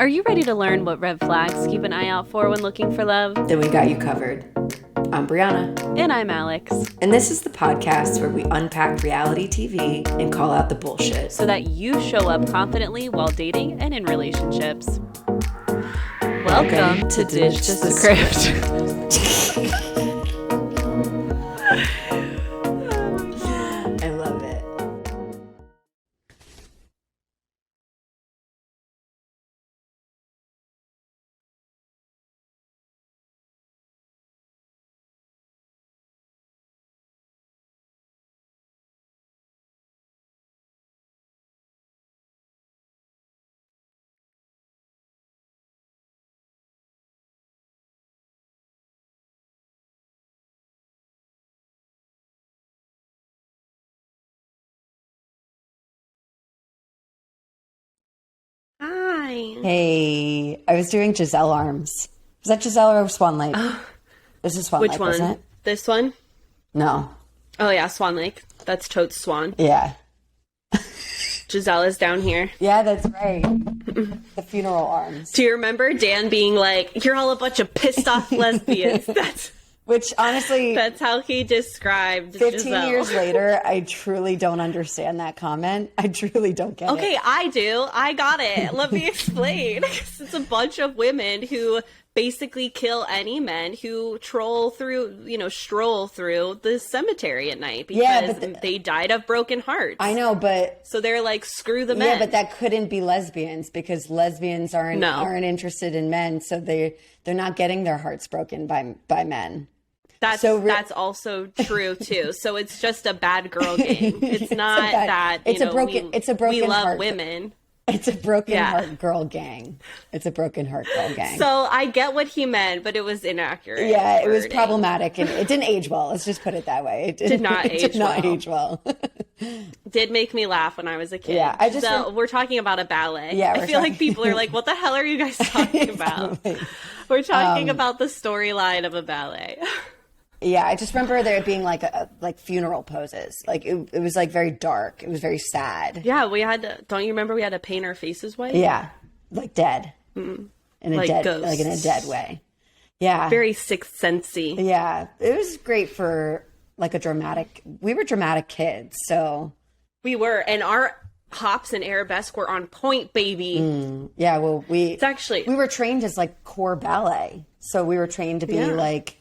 Are you ready to learn what red flags keep an eye out for when looking for love? Then we got you covered. I'm Brianna. And I'm Alex. And this is the podcast where we unpack reality TV and call out the bullshit. So that you show up confidently while dating and in relationships. Welcome to Ditch the Script. I love it. Hi. Hey, I was doing Giselle arms. Was that Giselle or Swan Lake? This is Swan Which Lake, one? wasn't it? This one? No. Oh yeah, Swan Lake. That's Toad's Swan. Yeah. Giselle is down here. Yeah, that's right. The funeral arms. Do you remember Dan being like, "You're all a bunch of pissed off lesbians"? Which honestly, That's how he described 15 Giselle. years later, I truly don't understand that comment. I truly don't get it. Okay, I do. I got it. Let me explain. 'Cause it's a bunch of women who basically kill any men who stroll through the cemetery at night because Yeah, but they died of broken hearts. I know, but So they're like, screw the men. yeah, but that couldn't be lesbians because lesbians aren't No. aren't interested in men, so they're not getting their hearts broken by men. That's also true too. So it's just a bad girl gang. It's not it's a broken we love heart. women. It's a broken heart girl gang. It's a broken heart girl gang. So I get what he meant, but it was inaccurate. Yeah, it was wording. problematic and it didn't age well. Let's just put it that way. It Did not age well. Did make me laugh when I was a kid. Yeah, we're talking about a ballet. Yeah, I feel like people are like, what the hell are you guys talking about? We're talking about the storyline of a ballet. Yeah, I just remember there being like funeral poses. Like it was like very dark. It was very sad. Yeah, we had to, don't you remember we had to paint our faces white? Yeah, like dead. In a Like dead, ghosts. like in a dead way. Yeah, Very Sixth Sensey. yeah. It was great for like we were dramatic kids, so We were, and our hops and arabesque were on point, baby. yeah. Well, we It's were trained as like core ballet, so we were trained to be like.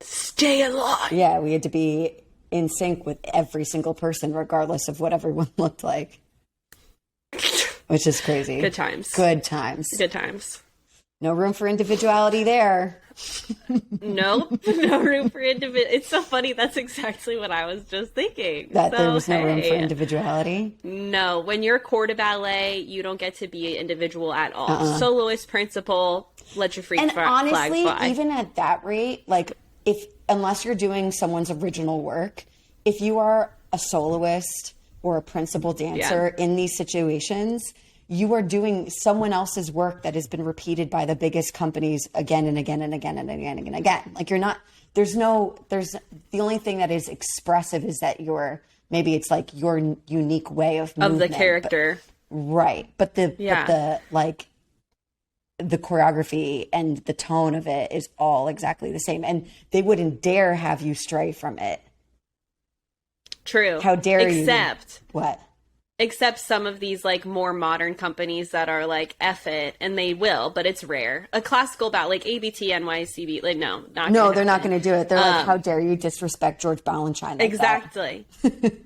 Stay alive. Yeah, we had to be in sync with every single person, regardless of what everyone looked like. Which is crazy. Good times. Good times. Good times. No room for individuality there. Nope. No room for individual. It's so funny. That's exactly what I was just thinking. That there So, was no room for hey. individuality. No, when you're core to ballet, you don't get to be an individual at all. Soloist, principal, let your freak And flag honestly, fly. even at that rate, like unless you're doing someone's original work, if you are a soloist or a principal dancer in these situations, you are doing someone else's work that has been repeated by the biggest companies again and again and again and again and again. Like there's the only thing that is expressive is that maybe it's like your unique way of movement. Of the character. But the choreography and the tone of it is all exactly the same. And they wouldn't dare have you stray from it. True. How dare you? What? Except some of these like more modern companies that are like F it, and they will, but it's rare. A classical ballet like ABT, NYCB, like no, they're not going to do it. They're like, how dare you disrespect George Balanchine like exactly.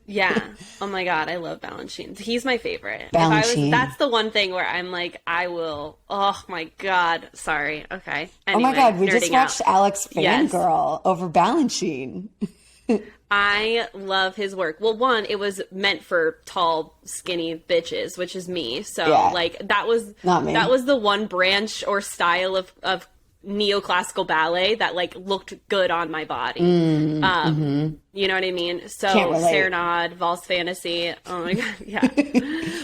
Yeah. Oh my God, I love Balanchine. He's my favorite. Balanchine. That's the one thing where I'm like, I will. Oh my God. Sorry. Okay. Anyway, Oh my God, we just watched out. Alex Fangirl over Balanchine. I love his work. Well, one, it was meant for tall, skinny bitches, which is me. So, like, that was not me. That was the one branch or style of neoclassical ballet that like looked good on my body. You know what I mean? So Serenade, Valse Fantasy. Oh my God. Yeah.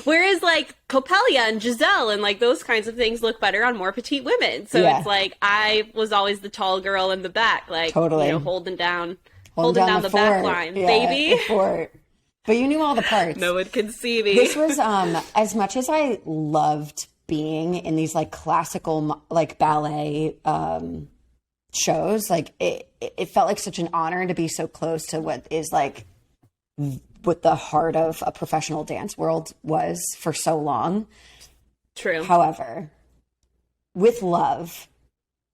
Whereas like Coppelia and Giselle and like those kinds of things look better on more petite women. So it's like, I was always the tall girl in the back, like, holding down the back line, baby. The fort. But you knew all the parts. No one can see me. This was, as much as I loved being in these like classical like ballet shows. Like it felt like such an honor to be so close to what is like what the heart of a professional dance world was for so long. True. However, with love,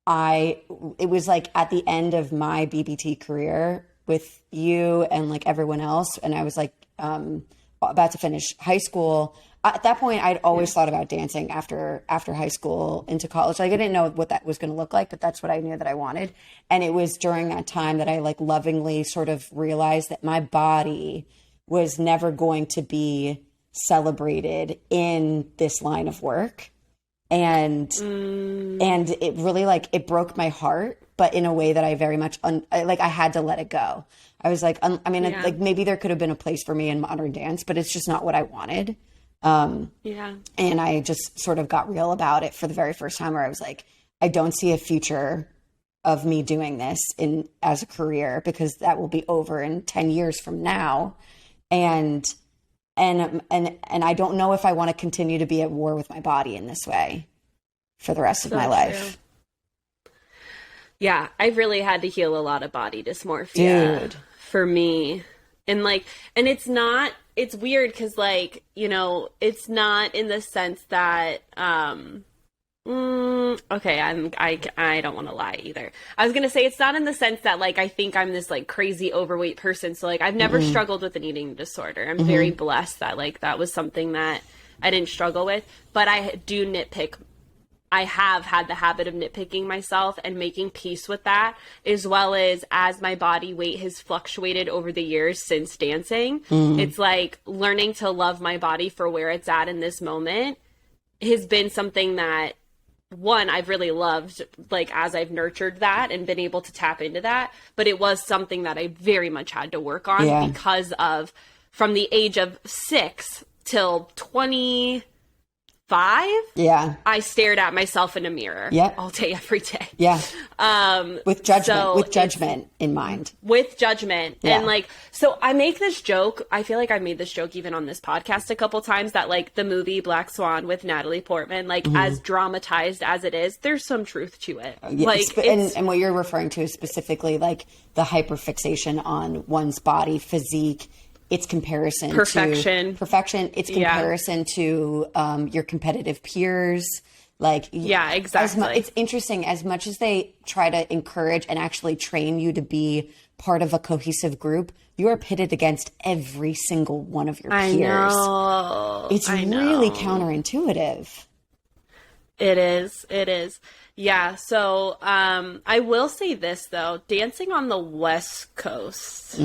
it was like at the end of my BBT career with you and like everyone else, and I was like about to finish high school. At that point, I'd always thought about dancing after high school into college. Like I didn't know what that was going to look like, but that's what I knew that I wanted. And it was during that time that I like lovingly sort of realized that my body was never going to be celebrated in this line of work. And it really like, it broke my heart, but in a way that I very much, I had to let it go. I was like, like maybe there could have been a place for me in modern dance, but it's just not what I wanted. And I just sort of got real about it for the very first time, where I was like, I don't see a future of me doing this as a career, because that will be over in 10 years from now. And I don't know if I want to continue to be at war with my body in this way for the rest of my life. Yeah, I've really had to heal a lot of body dysmorphia for me. And like, and it's weird because like, you know, it's not in the sense that, okay, I don't want to lie either. I was going to say it's not in the sense that like, I think I'm this like crazy overweight person. So like, I've never struggled with an eating disorder. I'm very blessed that like, that was something that I didn't struggle with, but I do nitpick. I have had the habit of nitpicking myself and making peace with that, as well as my body weight has fluctuated over the years since dancing. It's like learning to love my body for where it's at in this moment has been something that, one, I've really loved, like, as I've nurtured that and been able to tap into that. But it was something that I very much had to work on because of, from the age of 6 till 25, I stared at myself in a mirror all day, every day. With judgment in mind. With judgment. And like, so I make this joke. I feel like I made this joke even on this podcast a couple times, that like the movie Black Swan with Natalie Portman, like as dramatized as it is, there's some truth to it. Like, and what you're referring to is specifically like the hyperfixation on one's body, physique, its comparison to perfection, its comparison to your competitive peers. Like, exactly. It's interesting, as much as they try to encourage and actually train you to be part of a cohesive group, you are pitted against every single one of your peers. It's really counterintuitive. It is. Yeah. So, I will say this though, dancing on the West Coast,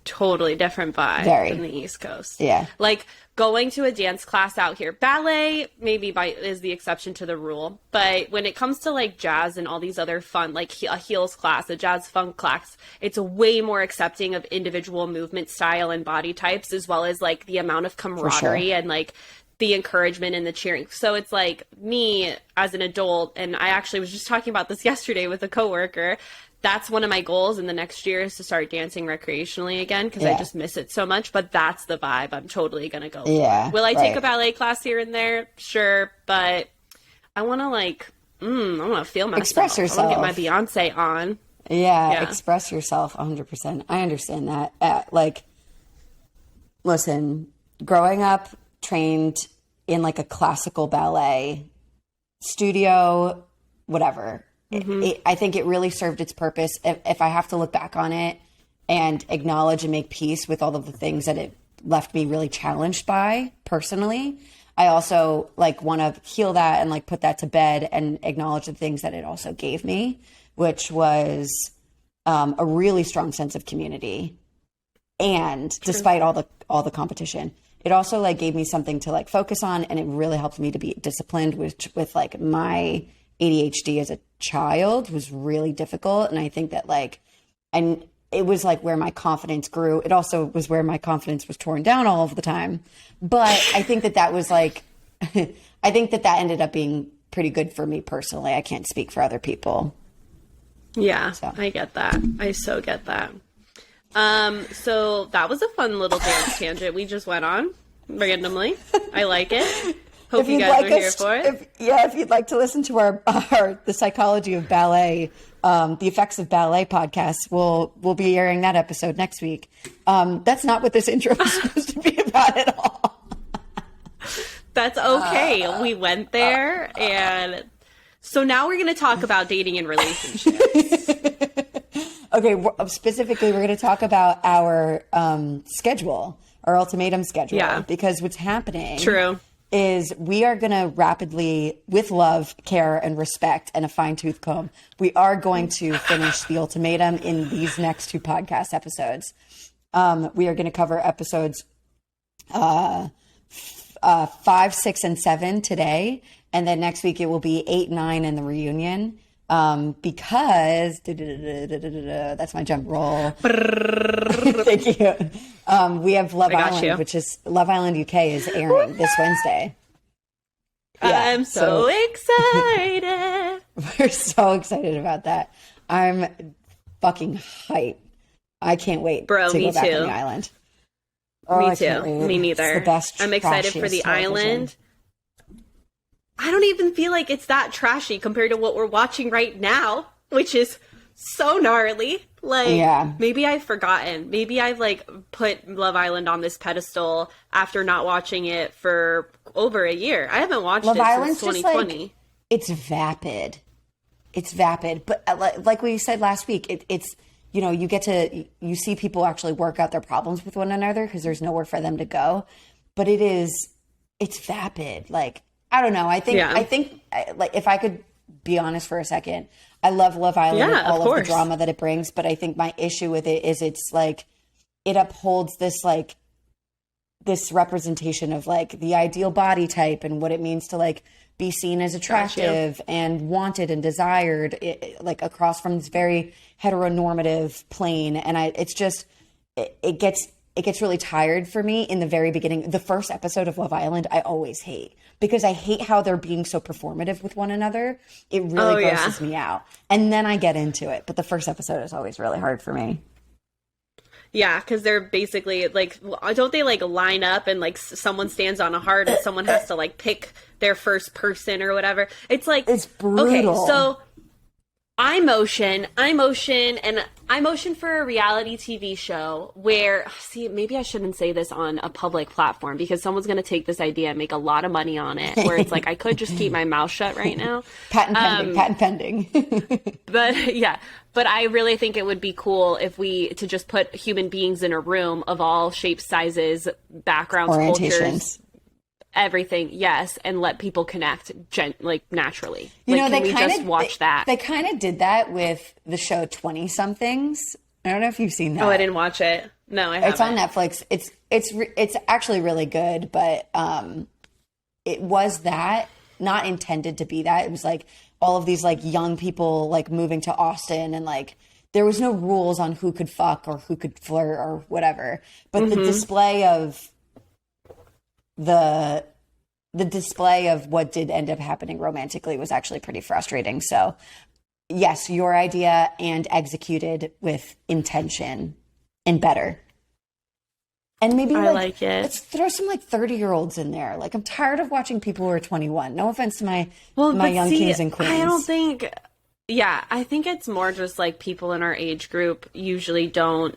totally different vibe than the East Coast. Like going to a dance class out here, ballet maybe is the exception to the rule, but when it comes to like jazz and all these other fun, like a heels class, a jazz funk class, it's way more accepting of individual movement style and body types, as well as like the amount of camaraderie and like the encouragement and the cheering. So it's like me as an adult, and I actually was just talking about this yesterday with a coworker. That's one of my goals in the next year, is to start dancing recreationally again, because I just miss it so much. But that's the vibe I'm totally going to go for. Will I take a ballet class here and there? Sure. But I want to like, I want to feel myself. Express yourself. I want to get my Beyonce on. Express yourself 100%. I understand that. Like, listen, growing up trained in like a classical ballet studio, whatever. I think it really served its purpose. If I have to look back on it and acknowledge and make peace with all of the things that it left me really challenged by personally, I also like want to heal that and like put that to bed and acknowledge the things that it also gave me, which was a really strong sense of community. And despite all the competition, it also like gave me something to like focus on, and it really helped me to be disciplined with like my ADHD as a child was really difficult. And I think that like, and it was like where my confidence grew. It also was where my confidence was torn down all of the time. But I think that was like, I think that ended up being pretty good for me personally. I can't speak for other people. Yeah, so. I get that. I so get that. So that was a fun little dance tangent we just went on randomly. I like it. Hope you guys are here for it. If you'd like to listen to our the psychology of ballet, the effects of ballet podcast, we'll be airing that episode next week. That's not what this intro is supposed to be about at all. That's okay. We went there, and so now we're going to talk about dating and relationships. Okay, specifically, we're going to talk about our schedule, our ultimatum schedule. Yeah. Because what's happening is we are going to rapidly, with love, care, and respect, and a fine-tooth comb, we are going to finish the ultimatum in these next 2 podcast episodes. We are going to cover episodes 5, 6, and 7 today, and then next week it will be 8, 9, and the reunion. Because that's my jump roll. Thank you. We have Love Island, which is Love Island UK is airing this Wednesday. Yeah, I'm so excited. We're so excited about that. I'm fucking hype. I can't wait to go back on the island. Me too. Me neither. It's the best. I'm excited for the island. I don't even feel like it's that trashy compared to what we're watching right now, which is so gnarly. Like, maybe I've forgotten. Maybe I've, like, put Love Island on this pedestal after not watching it for over a year. I haven't watched Love Island's since 2020. Like, it's vapid. It's vapid. But like we said last week, it's, you know, you see people actually work out their problems with one another because there's nowhere for them to go. But it's vapid. Like, I don't know. I think like if I could be honest for a second, I love Love Island and all of the drama that it brings. But I think my issue with it is it's like it upholds this like this representation of like the ideal body type and what it means to like be seen as attractive and wanted and desired, like across from this very heteronormative plane. And it's just it gets really tired for me in the very beginning. The first episode of Love Island, I always hate because I hate how they're being so performative with one another. It really grosses me out. And then I get into it. But the first episode is always really hard for me. Yeah, because they're basically like, don't they like line up and like someone stands on a heart and someone has to like pick their first person or whatever? It's like, it's brutal. Okay, so I motion for a reality TV show where, see, maybe I shouldn't say this on a public platform because someone's going to take this idea and make a lot of money on it, where it's like, I could just keep my mouth shut right now. Patent pending. But I really think it would be cool if to just put human beings in a room of all shapes, sizes, backgrounds, cultures, everything, yes, and let people connect like naturally. You know, they kind of watch that. They kind of did that with the show 20 Somethings. I don't know if you've seen that. Oh, I didn't watch it. No, I haven't. It's on Netflix. It's actually really good, but it was that not intended to be that. It was like all of these like young people like moving to Austin and like there was no rules on who could fuck or who could flirt or whatever. But the display of the display of what did end up happening romantically was actually pretty frustrating. So yes, your idea and executed with intention and better. And maybe I like it. Let's throw some like 30-year-olds in there. Like I'm tired of watching people who are 21. No offense to my young kings and queens. I don't think. Yeah, I think it's more just like people in our age group usually don't.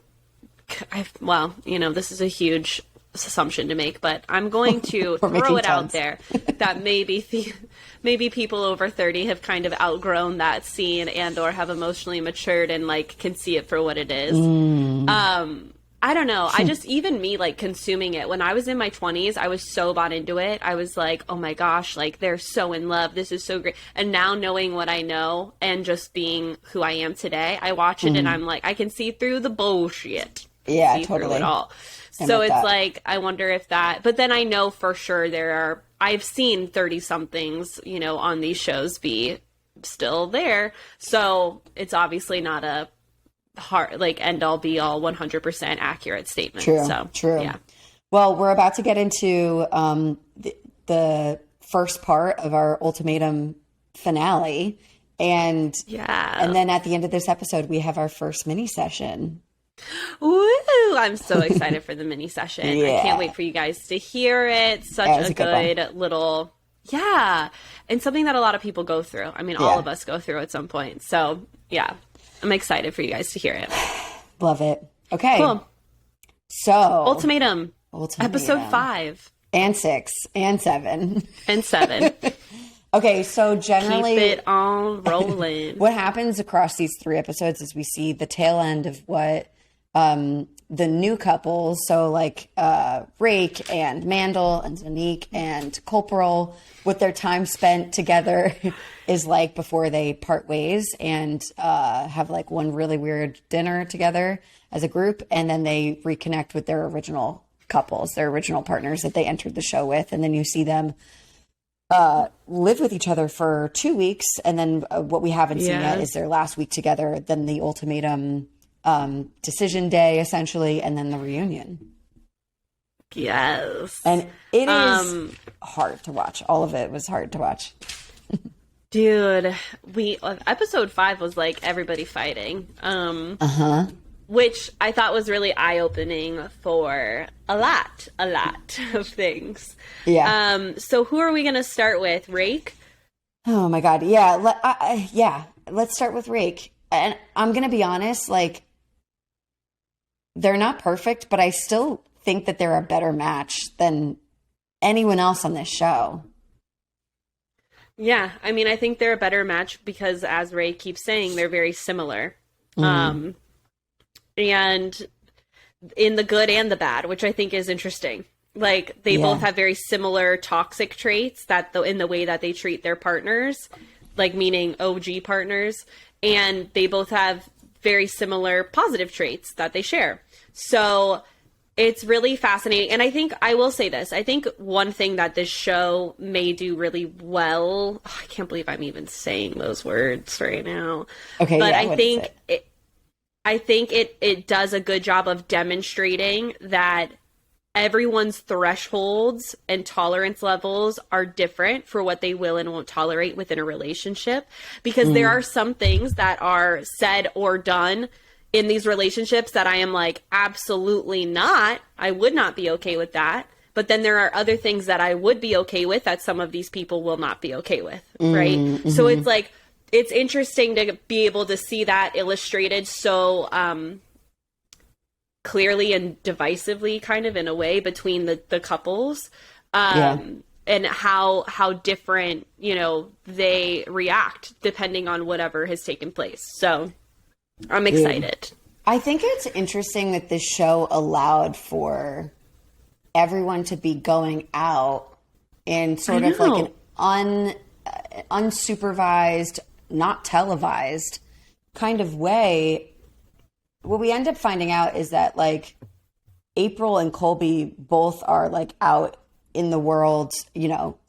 This is a huge assumption to make, but I'm going to throw it out there that maybe people over 30 have kind of outgrown that scene and or have emotionally matured and like can see it for what it is. I don't know. I just, even me, like, consuming it. When I was in my 20s, I was so bought into it. I was like, oh my gosh, like, they're so in love. This is so great. And now knowing what I know and just being who I am today, I watch it and I'm like, I can see through the bullshit. Yeah, see totally. Through it all. So it's like, I wonder if that, but then I know for sure I've seen 30-somethings, on these shows be still there. So it's obviously not a hard, like, end all be all 100% accurate statement. True. Yeah. Well, we're about to get into the first part of our ultimatum finale. And then at the end of this episode, we have our first mini session. Woo! I'm so excited for the mini session. I can't wait for you guys to hear it. Such a good little Yeah. And something that a lot of people go through. I mean, all of us go through at some point. So, yeah, I'm excited for you guys to hear it. Love it. Okay. Cool. So, Ultimatum. Episode 5. And 6. And 7. And 7. Okay, so generally... Keep it on rolling. What happens across these 3 episodes is we see the tail end of what the new couples, so like Rake and Mandel and Zanique and Culperal, with their time spent together is like before they part ways and have like one really weird dinner together as a group, and then they reconnect with their original couples, their original partners that they entered the show with, and then you see them live with each other for 2 weeks, and then what we haven't seen yet is their last week together, then the ultimatum decision day, essentially, and then the reunion. Yes. And it is hard to watch. All of it was hard to watch. Dude, episode 5 was like everybody fighting. Which I thought was really eye-opening for a lot of things. Yeah. So who are we going to start with? Rake? Oh my God. Yeah. Let's start with Rake. And I'm going to be honest, like, they're not perfect, but I still think that they're a better match than anyone else on this show. Yeah. I mean, I think they're a better match because, as Ray keeps saying, they're very similar. And in the good and the bad, which I think is interesting. Like, they both have very similar toxic traits in the way that they treat their partners, like meaning OG partners. And they both have very similar positive traits that they share. So it's really fascinating. And I think, I will say this, I think one thing that this show may do really well, I can't believe I'm even saying those words right now. Okay, but I think it does a good job of demonstrating that everyone's thresholds and tolerance levels are different for what they will and won't tolerate within a relationship, because there are some things that are said or done in these relationships that I am like, absolutely not. I would not be okay with that. But then there are other things that I would be okay with that some of these people will not be okay with. Right. So it's like, it's interesting to be able to see that illustrated so clearly and divisively, kind of in a way, between the couples, and how different, they react depending on whatever has taken place. So I'm excited. I think it's interesting that this show allowed for everyone to be going out in sort of like an unsupervised, not televised kind of way. What we end up finding out is that like April and Colby both are like out in the world,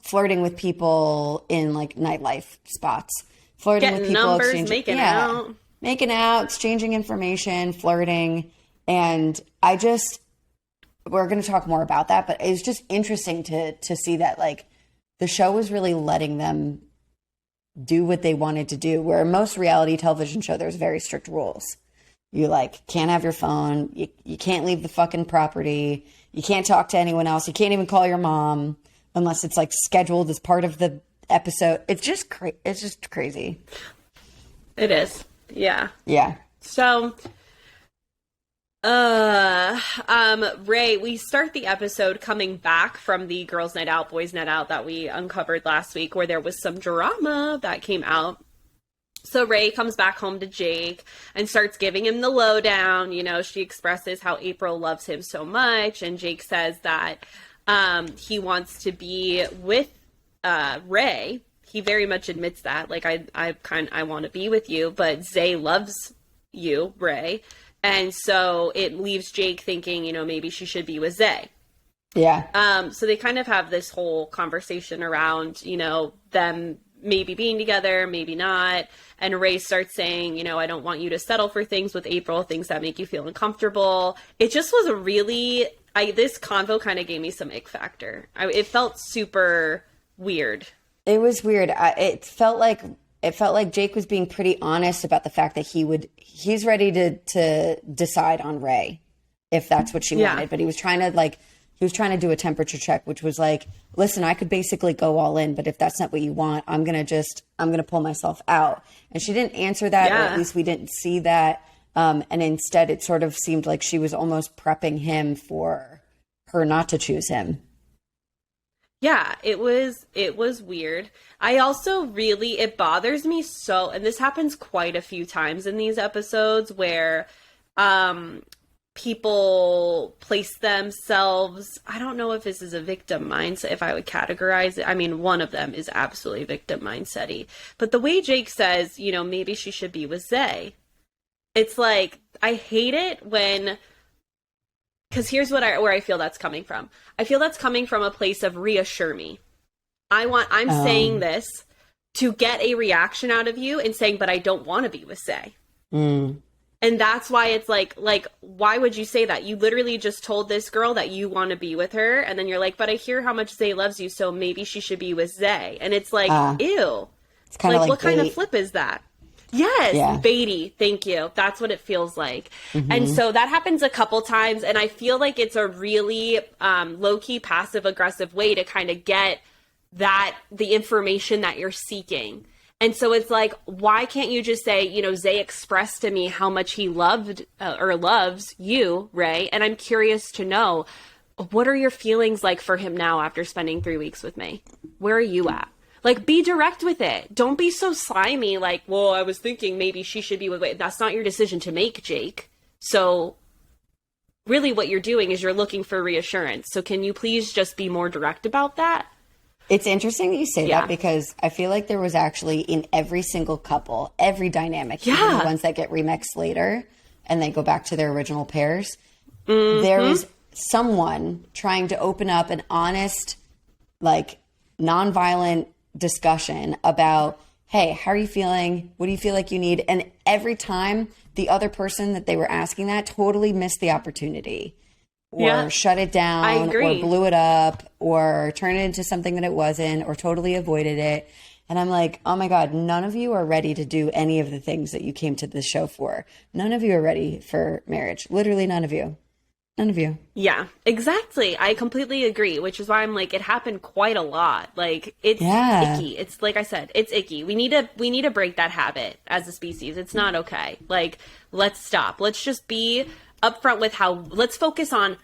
flirting with people in like nightlife spots, flirting with people, numbers, making out, exchanging information, flirting. And we're going to talk more about that, but it's just interesting to see that like the show was really letting them do what they wanted to do, where most reality television show, there's very strict rules. You like can't have your phone. You can't leave the fucking property. You can't talk to anyone else. You can't even call your mom unless it's like scheduled as part of the episode. It's just crazy. It is. Yeah. Yeah. So, Ray, we start the episode coming back from the girls' night out, boys' night out that we uncovered last week, where there was some drama that came out. So Ray comes back home to Jake and starts giving him the lowdown. She expresses how April loves him so much, and Jake says that he wants to be with Ray. He very much admits that. Like, I want to be with you, but Zay loves you, Ray. And so it leaves Jake thinking, maybe she should be with Zay. Yeah. So they kind of have this whole conversation around, them maybe being together, maybe not. And Ray starts saying, I don't want you to settle for things with April, things that make you feel uncomfortable. It just was this convo kind of gave me some ick factor. It felt super weird. It was weird. It felt like Jake was being pretty honest about the fact that he's ready to decide on Ray if that's what she wanted. But he was trying to he was trying to do a temperature check, which was like, listen, I could basically go all in, but if that's not what you want, I'm going to pull myself out. And she didn't answer that, or at least we didn't see that. And instead it sort of seemed like she was almost prepping him for her not to choose him. Yeah, it was weird. I also really, it bothers me so, and this happens quite a few times in these episodes where people place themselves, I don't know if this is a victim mindset, if I would categorize it. I mean, one of them is absolutely victim mindset-y. But the way Jake says, you know, maybe she should be with Zay, it's like, I hate it when, because here's where I feel that's coming from. I feel that's coming from a place of reassure me. I'm saying this to get a reaction out of you and saying, but I don't want to be with Zay. And that's why it's like, why would you say that? You literally just told this girl that you want to be with her. And then you're like, but I hear how much Zay loves you, so maybe she should be with Zay. And it's like, ew. It's kind of like what bait. kind of flip is that? Yes, yeah. Baity. Thank you. That's what it feels like. And so that happens a couple times. And I feel like it's a really low-key, passive-aggressive way to kind of get the information that you're seeking. And so it's like, why can't you just say, you know, Zay expressed to me how much he loved or loves you, Ray, and I'm curious to know, what are your feelings like for him now after spending 3 weeks with me? Where are you at? Like, be direct with it. Don't be so slimy, like, well, I was thinking maybe she should be with... That's not your decision to make, Jake. So really what you're doing is you're looking for reassurance. So can you please just be more direct about that? It's interesting that you say that, because I feel like there was actually in every single couple, every dynamic, even the ones that get remixed later and they go back to their original pairs, there is someone trying to open up an honest, like, nonviolent discussion about, hey, how are you feeling? What do you feel like you need? And every time the other person that they were asking that totally missed the opportunity. Or shut it down, or blew it up, or turned it into something that it wasn't, or totally avoided it. And I'm like, oh my God, none of you are ready to do any of the things that you came to this show for. None of you are ready for marriage. Literally none of you. None of you. Yeah, exactly. I completely agree, which is why I'm like, it happened quite a lot. Like, it's icky. It's like I said, it's icky. We need to break that habit as a species. It's not okay. Like, let's stop. Let's just be upfront with let's focus on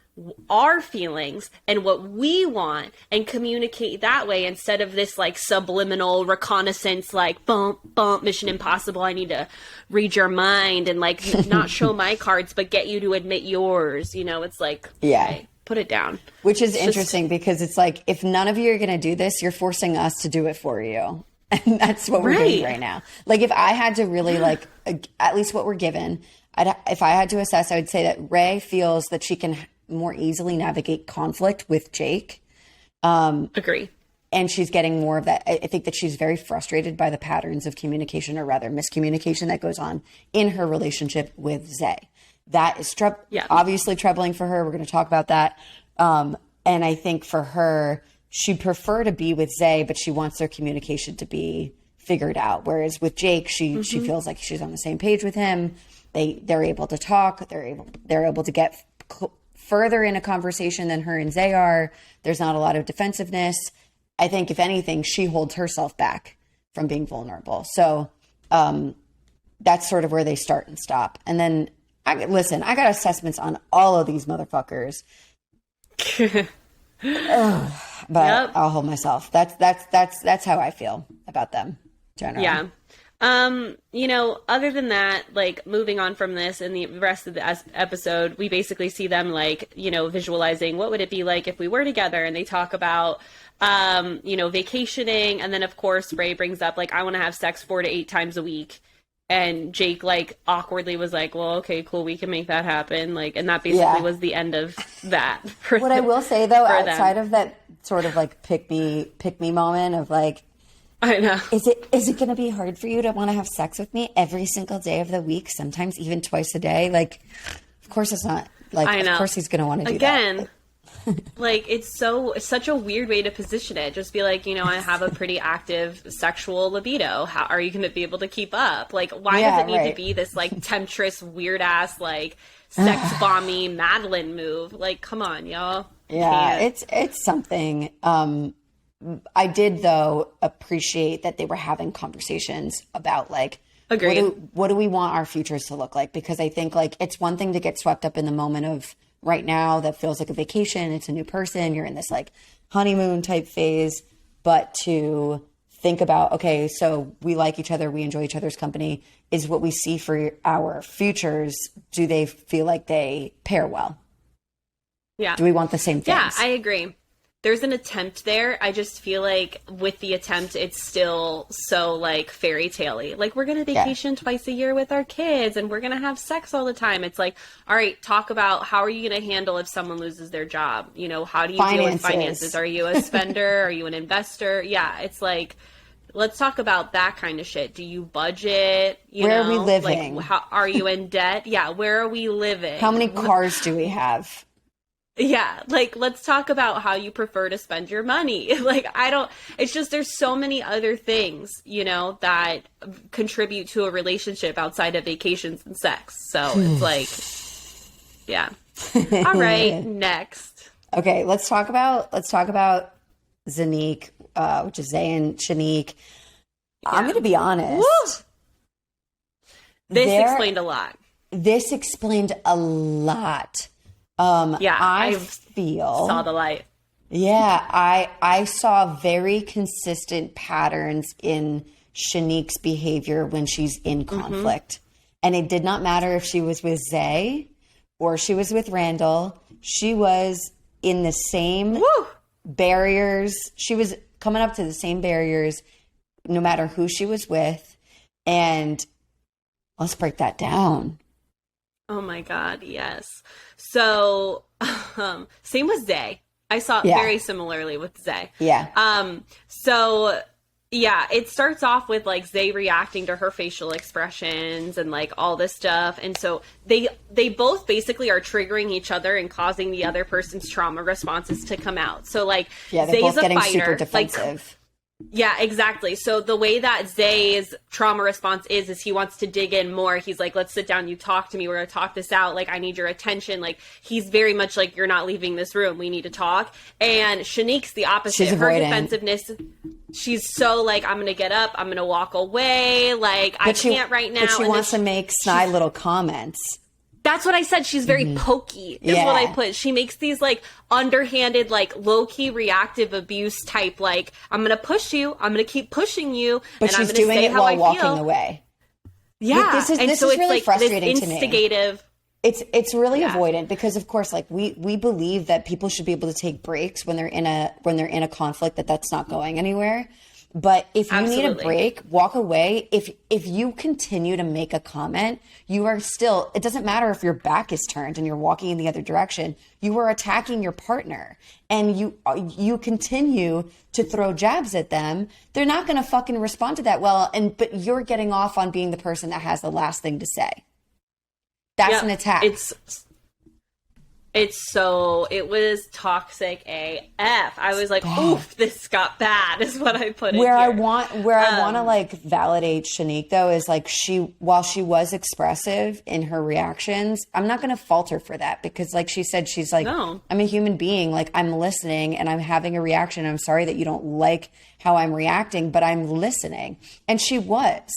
our feelings and what we want and communicate that way, instead of this like subliminal reconnaissance, like bump, Mission Impossible. I need to read your mind and like not show my cards, but get you to admit yours. You know, it's like, okay, put it down. Which is interesting because it's like, if none of you are going to do this, you're forcing us to do it for you. And that's what we're doing right now. Like, if I had to really like, at least what we're given, if I had to assess, I would say that Ray feels that she can more easily navigate conflict with Jake. Agree. And she's getting more of that. I think that she's very frustrated by the patterns of communication, or rather miscommunication, that goes on in her relationship with Zay. That is obviously troubling for her. We're going to talk about that. And I think for her, she'd prefer to be with Zay, but she wants their communication to be figured out. Whereas with Jake, she feels like she's on the same page with him. They're able to talk. They're able to get further in a conversation than her and Zay are. There's not a lot of defensiveness. I think, if anything, she holds herself back from being vulnerable. So that's sort of where they start and stop. And then, I got assessments on all of these motherfuckers. But I'll hold myself. That's how I feel about them, generally. Yeah. You know, other than that, like, moving on from this and the rest of the episode, we basically see them, like, you know, visualizing what would it be like if we were together, and they talk about, you know, vacationing, and then, of course, Ray brings up, like, I want to have sex 4 to 8 times a week, and Jake, like, awkwardly was like, well, okay, cool, we can make that happen, like, and that basically was the end of that. What I will say, though, outside of that sort of, like, pick me moment of, like, I know. Is it going to be hard for you to want to have sex with me every single day of the week, sometimes even twice a day? Like, of course it's not. Like, I know. Of course he's going to want to do that. Again, Like, it's such a weird way to position it. Just be like, I have a pretty active sexual libido. How are you going to be able to keep up? Like, why does it need to be this, like, temptress, weird-ass, like, sex bomby Madeline move? Like, come on, y'all. Yeah, it's something. I did, though, appreciate that they were having conversations about, like, what do we want our futures to look like? Because I think, like, it's one thing to get swept up in the moment of right now that feels like a vacation. It's a new person. You're in this, like, honeymoon type phase. But to think about, okay, so we like each other. We enjoy each other's company. Is what we see for our futures, do they feel like they pair well? Yeah. Do we want the same things? Yeah, I agree. There's an attempt there. I just feel like with the attempt, it's still so, like, fairy tale-y. Like, we're going to vacation twice a year with our kids and we're going to have sex all the time. It's like, all right, talk about how are you going to handle if someone loses their job? How do you deal with finances? Are you a spender? Are you an investor? Yeah, it's like, let's talk about that kind of shit. Do you budget? Where are we living? Like, are you in debt? Yeah, where are we living? How many cars do we have? Yeah, like, let's talk about how you prefer to spend your money. Like, it's just, there's so many other things, that contribute to a relationship outside of vacations and sex. So it's like, yeah. All right, next. Okay, let's talk about Zanique, which is Zay and Shanique. Yeah. I'm going to be honest. Woo! This explained a lot. This explained a lot. I saw the light. Yeah, I saw very consistent patterns in Shanique's behavior when she's in conflict. And it did not matter if she was with Zay or she was with Randall. She was in the same barriers. She was coming up to the same barriers no matter who she was with. And let's break that down. Oh my God, yes. So, same with Zay. I saw it very similarly with Zay. Yeah. So, yeah, it starts off with, like, Zay reacting to her facial expressions and, like, all this stuff. And so they both basically are triggering each other and causing the other person's trauma responses to come out. So, like, they're Zay's both getting a fighter, super defensive. Yeah, exactly. So the way that Zay's trauma response is he wants to dig in more. He's like, let's sit down. You talk to me. We're going to talk this out. Like, I need your attention. Like, he's very much like, you're not leaving this room. We need to talk. And Shanique's the opposite. She's her avoidant. Defensiveness, she's so like, I'm going to get up. I'm going to walk away. Like, I can't right now. But she wants to make snide little comments. That's what I said. She's very pokey is what I put. She makes these, like, underhanded, like, low-key reactive abuse type, like, I'm going to push you. I'm going to keep pushing you. But she's doing it while walking away. Yeah. This is really like frustrating to me. Instigative. It's really avoidant because, of course, like, we believe that people should be able to take breaks when they're in a conflict that's not going anywhere. But if you need a break, walk away. If you continue to make a comment, you are still, it doesn't matter if your back is turned and you're walking in the other direction, you are attacking your partner and you continue to throw jabs at them. They're not going to fucking respond to that well. But you're getting off on being the person that has the last thing to say. That's an attack. It was toxic AF. I was like, oof, this got bad is what I put in here. I want to, like, validate Shanique, though, is, like, while she was expressive in her reactions, I'm not going to fault her for that because, like she said, she's like, no. I'm a human being. Like, I'm listening and I'm having a reaction. I'm sorry that you don't like how I'm reacting, but I'm listening. And she was.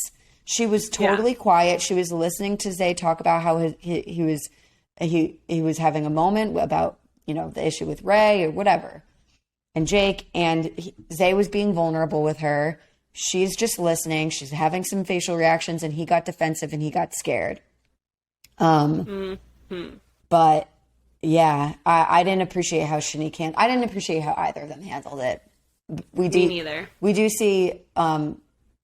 She was totally quiet. She was listening to Zay talk about how he was having a moment about, the issue with Ray or whatever. And Jake, and Zay was being vulnerable with her. She's just listening. She's having some facial reactions and he got defensive and he got scared. But yeah, I didn't appreciate how Shanique I didn't appreciate how either of them handled it. Me neither. We do see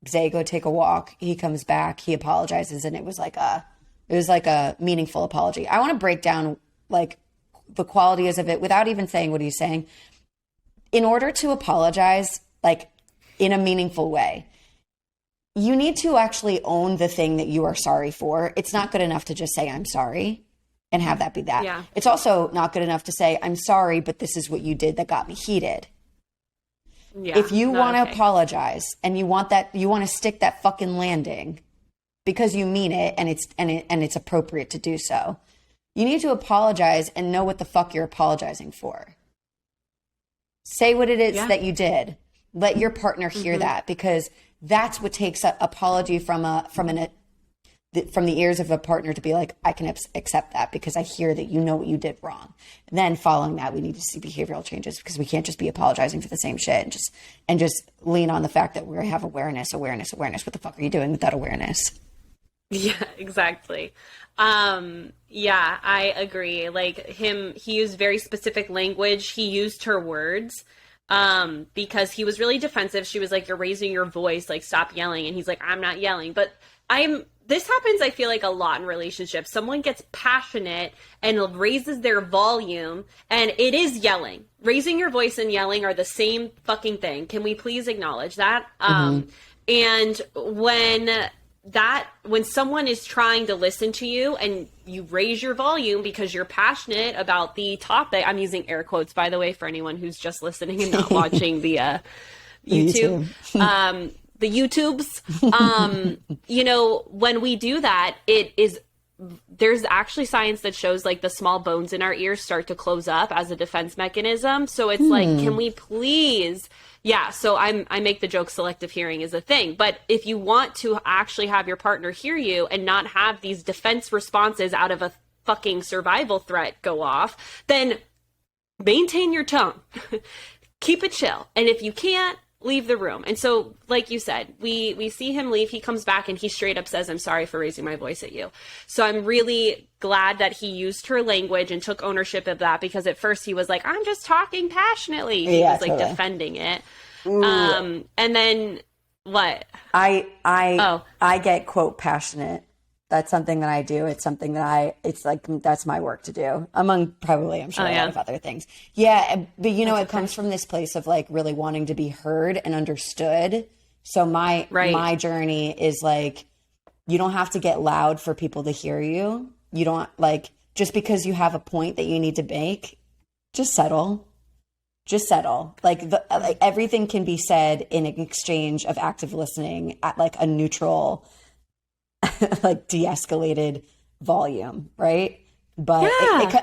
Zay go take a walk. He comes back, he apologizes, and it was like a meaningful apology. I want to break down, like, the qualities of it without even saying what he's saying. In order to apologize, like, in a meaningful way, you need to actually own the thing that you are sorry for. It's not good enough to just say, I'm sorry. and have that be that. Yeah. It's also not good enough to say, I'm sorry, but this is what you did that got me heated. Yeah, if you want to apologize and you want to stick that fucking landing because you mean it and it's appropriate to do so, you need to apologize and know what the fuck you're apologizing for. Say what it is that you did. Let your partner hear that, because that's what takes an apology from the ears of a partner to be like, I can accept that because I hear that you know what you did wrong. And then following that, we need to see behavioral changes, because we can't just be apologizing for the same shit and just lean on the fact that we have awareness. What the fuck are you doing with that awareness? Yeah, exactly. Yeah, I agree. Like he used very specific language. He used her words. Because he was really defensive. She was like, you're raising your voice, like stop yelling. And he's like, I'm not yelling. But this happens, I feel like, a lot in relationships. Someone gets passionate and raises their volume, and it is yelling. Raising your voice and yelling are the same fucking thing. Can we please acknowledge that? And when someone is trying to listen to you and you raise your volume because you're passionate about the topic, I'm using air quotes, by the way, for anyone who's just listening and not watching the YouTube. The YouTubes, when we do that, there's actually science that shows like the small bones in our ears start to close up as a defense mechanism. So it's like, can we please? Yeah. So I make the joke selective hearing is a thing, but if you want to actually have your partner hear you and not have these defense responses out of a fucking survival threat go off, then maintain your tone, keep it chill. And if you can't, leave the room. And so, like you said, we see him leave. He comes back and he straight up says, I'm sorry for raising my voice at you. So I'm really glad that he used her language and took ownership of that, because at first he was like, I'm just talking passionately. He was like totally defending it. And then what? I get, quote, passionate. That's something that I do. It's something that it's like, that's my work to do, among probably, I'm sure, a lot of other things. Yeah. But it comes from this place of like really wanting to be heard and understood. So my journey is like, you don't have to get loud for people to hear you. You don't, like, just because you have a point that you need to make, just settle. Like everything can be said in an exchange of active listening at like a neutral, like de-escalated volume, right? But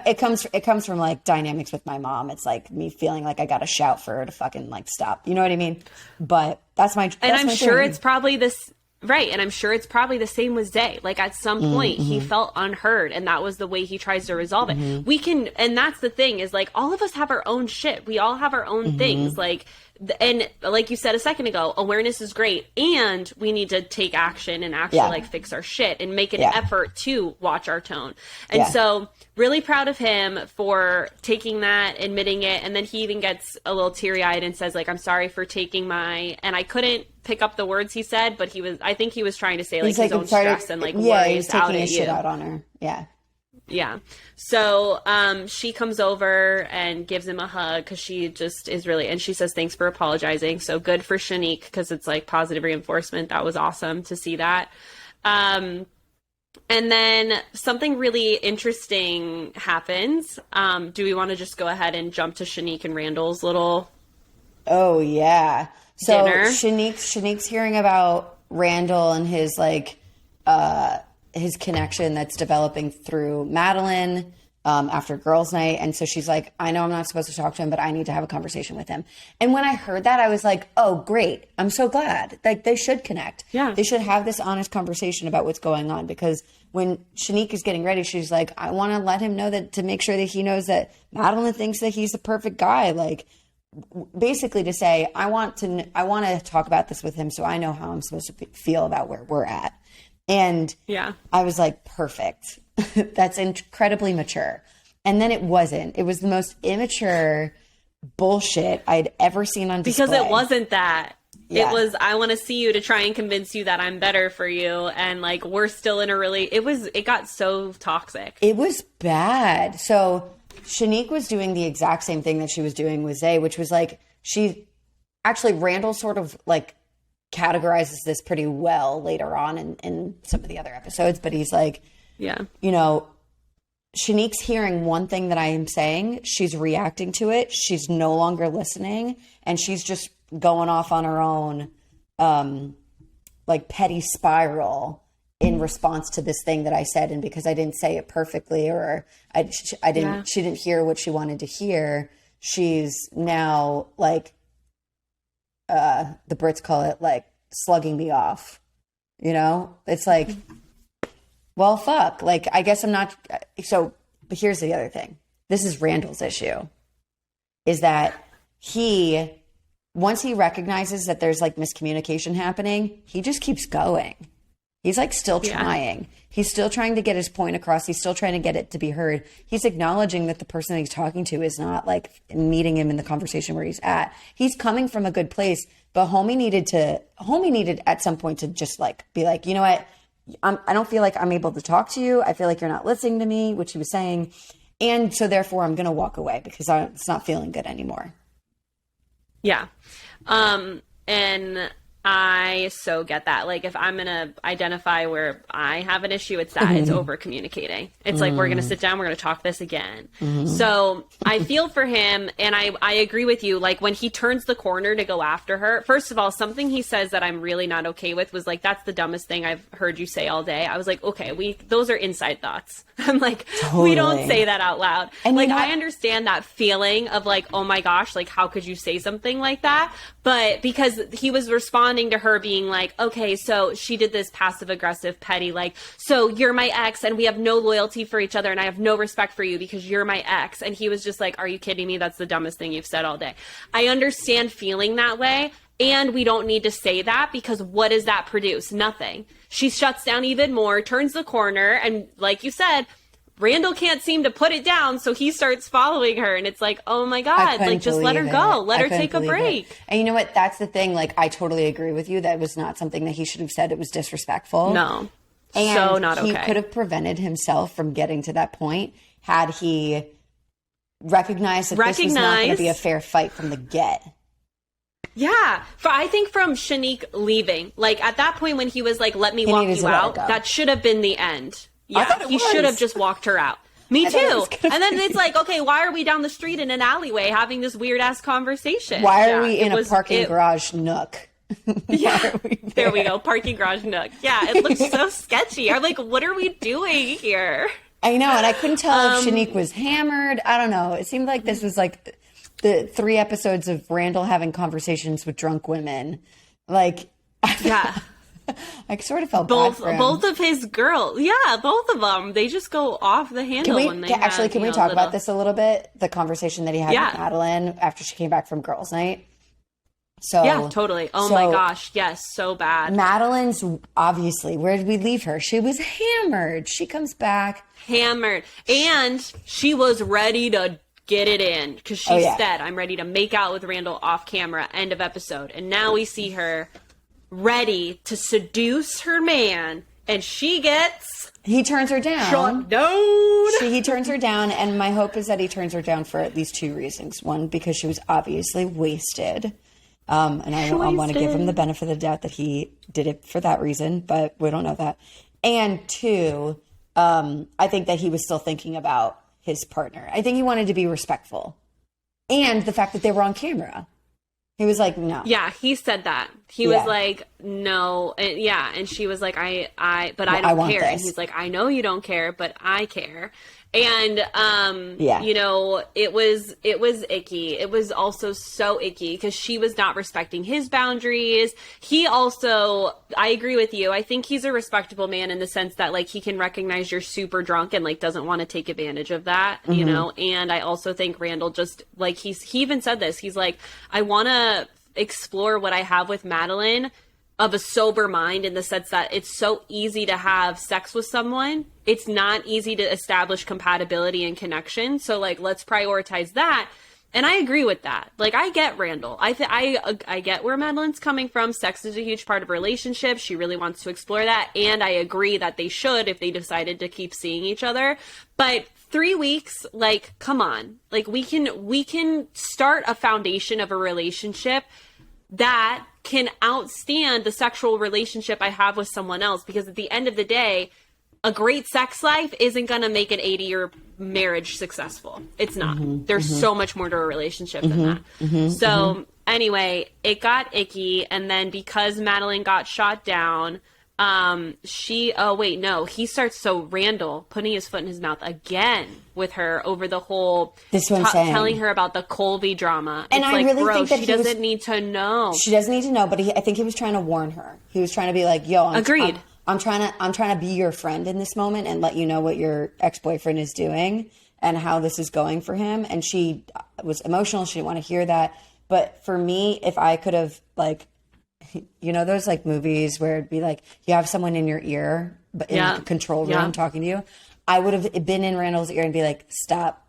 it comes from like dynamics with my mom. It's like me feeling like I got to shout for her to fucking like stop. You know what I mean? But I'm sure it's probably this. Right. And I'm sure it's probably the same with Zay. Like at some point he felt unheard, and that was the way he tries to resolve it. And that's the thing, is like, all of us have our own shit. We all have our own things. Like, and like you said a second ago, awareness is great, and we need to take action and actually like fix our shit and make an effort to watch our tone. And so really proud of him for taking that, admitting it. And then he even gets a little teary eyed and says like, I'm sorry for taking and I couldn't pick up the words he said, but I think he was trying to say like his own stress and like worries out at you. Shit out on her. Yeah. Yeah. So she comes over and gives him a hug, because she just is really, and she says, thanks for apologizing. So good for Shanique, because it's like positive reinforcement. That was awesome to see that. And then something really interesting happens. Do we want to just go ahead and jump to Shanique and Randall's little Oh, yeah. So dinner? Shanique's hearing about Randall and his like his connection that's developing through Madeline after girls' night. And so she's like, I know I'm not supposed to talk to him, but I need to have a conversation with him. And when I heard that, I was like, oh, great. I'm so glad. Like, they should connect. Yeah. They should have this honest conversation about what's going on. Because when Shanique is getting ready, she's like, I want to let him know that, to make sure that he knows that Madeline thinks that he's the perfect guy. Like, basically to say, I want to talk about this with him so I know how I'm supposed to feel about where we're at. And I was like, perfect. That's incredibly mature. And then it wasn't. It was the most immature bullshit I'd ever seen on display. Because it wasn't that. Yeah. It was, I want to see you to try and convince you that I'm better for you. And like, we're still in it got so toxic. It was bad. So Shanique was doing the exact same thing that she was doing with Zay, which was like, Randall sort of like categorizes this pretty well later on in some of the other episodes, but he's like, Shanique's hearing one thing that I am saying. She's reacting to it. She's no longer listening. And she's just going off on her own, like petty spiral in response to this thing that I said. And because I didn't say it perfectly, or she didn't hear what she wanted to hear. She's now like, the Brits call it like slugging me off. You know, it's like, well, fuck. Like, I guess I'm not. So, but here's the other thing. This is Randall's issue, is that once he recognizes that there's like miscommunication happening, he just keeps going. He's like still trying. He's still trying to get his point across. He's still trying to get it to be heard. He's acknowledging that the person that he's talking to is not like meeting him in the conversation where he's at. He's coming from a good place, but homie needed at some point to just like be like, you know what? I don't feel like I'm able to talk to you. I feel like you're not listening to me, which he was saying. And so therefore I'm going to walk away because it's not feeling good anymore. Yeah. And I so get that. Like, if I'm going to identify where I have an issue, it's that it's over communicating. It's like, we're going to sit down, we're going to talk this again. So I feel for him. And I agree with you. Like, when he turns the corner to go after her, first of all, something he says that I'm really not okay with was like, that's the dumbest thing I've heard you say all day. I was like, okay, those are inside thoughts. I'm like, totally. We don't say that out loud. And like, I understand that feeling of like, oh my gosh, like, how could you say something like that? But because he was responding to her being like, okay, so she did this passive aggressive petty, like, so you're my ex and we have no loyalty for each other and I have no respect for you because you're my ex. And he was just like, are you kidding me? That's the dumbest thing you've said all day. I understand feeling that way. And we don't need to say that because what does that produce? Nothing. She shuts down even more, turns the corner. And like you said, Randall can't seem to put it down. So he starts following her. And it's like, oh my God, like just let her go. Let her take a break. And you know what? That's the thing. Like, I totally agree with you. That was not something that he should have said. It was disrespectful. No. And so not okay. He could have prevented himself from getting to that point had he recognized that this was not going to be a fair fight from the get. Yeah. I think from Shanique leaving, like at that point when he was like, let me walk you out, that should have been the end. Yeah. He should have just walked her out. Me too. And then it's like, okay, why are we down the street in an alleyway having this weird ass conversation? Why are we in a parking garage nook? Yeah. There we go. Parking garage nook. Yeah. It looks so sketchy. I'm like, what are we doing here? I know. And I couldn't tell if Shanique was hammered. I don't know. It seemed like this was like the 3 episodes of Randall having conversations with drunk women. Like, yeah. I sort of felt bad for him. Both of his girls. Yeah, both of them. They just go off the handle when they can we talk about this a little bit? The conversation that he had with Madeline after she came back from girls' night. So yeah, totally. Oh my gosh. Yes. So bad. Madeline's obviously, where did we leave her? She was hammered. She comes back. Hammered. And she was ready to get it in because she said, I'm ready to make out with Randall off camera. End of episode. And now we see her ready to seduce her man. And she gets... He turns her down. Shut down. He turns her down. And my hope is that he turns her down for at least 2 reasons. One, because she was obviously wasted. And I want to give him the benefit of the doubt that he did it for that reason, but we don't know that. And 2, I think that he was still thinking about his partner. I think he wanted to be respectful. And the fact that they were on camera. He was like, no. Yeah, he said that. He was like, no. And and she was like, I don't care. And he's like, I know you don't care, but I care. And, you know, it was icky. It was also so icky because she was not respecting his boundaries. He also, I agree with you. I think he's a respectable man in the sense that like he can recognize you're super drunk and like doesn't want to take advantage of that, you know? And I also think Randall just like, he even said this, he's like, I want to explore what I have with Madeline of a sober mind in the sense that it's so easy to have sex with someone. It's not easy to establish compatibility and connection. So like, let's prioritize that. And I agree with that. Like, I get Randall. I get where Madeline's coming from. Sex is a huge part of a relationship. She really wants to explore that. And I agree that they should if they decided to keep seeing each other. But 3 weeks, like, come on. Like, we can start a foundation of a relationship that can outstand the sexual relationship I have with someone else. Because at the end of the day, a great sex life isn't going to make an 80-year marriage successful. It's not. There's so much more to a relationship than that. So anyway, it got icky. And then because Madeline got shot down, he starts, so Randall putting his foot in his mouth again with her over the whole, telling her about the Colby drama. And I really think that she doesn't need to know. She doesn't need to know, but I think he was trying to warn her. He was trying to be like, yo, agreed. I'm trying to be your friend in this moment and let you know what your ex-boyfriend is doing and how this is going for him. And she was emotional. She didn't want to hear that. But for me, if I could have, like, you know, those like movies where it'd be like, you have someone in your ear, but in the control room talking to you, I would have been in Randall's ear and be like, stop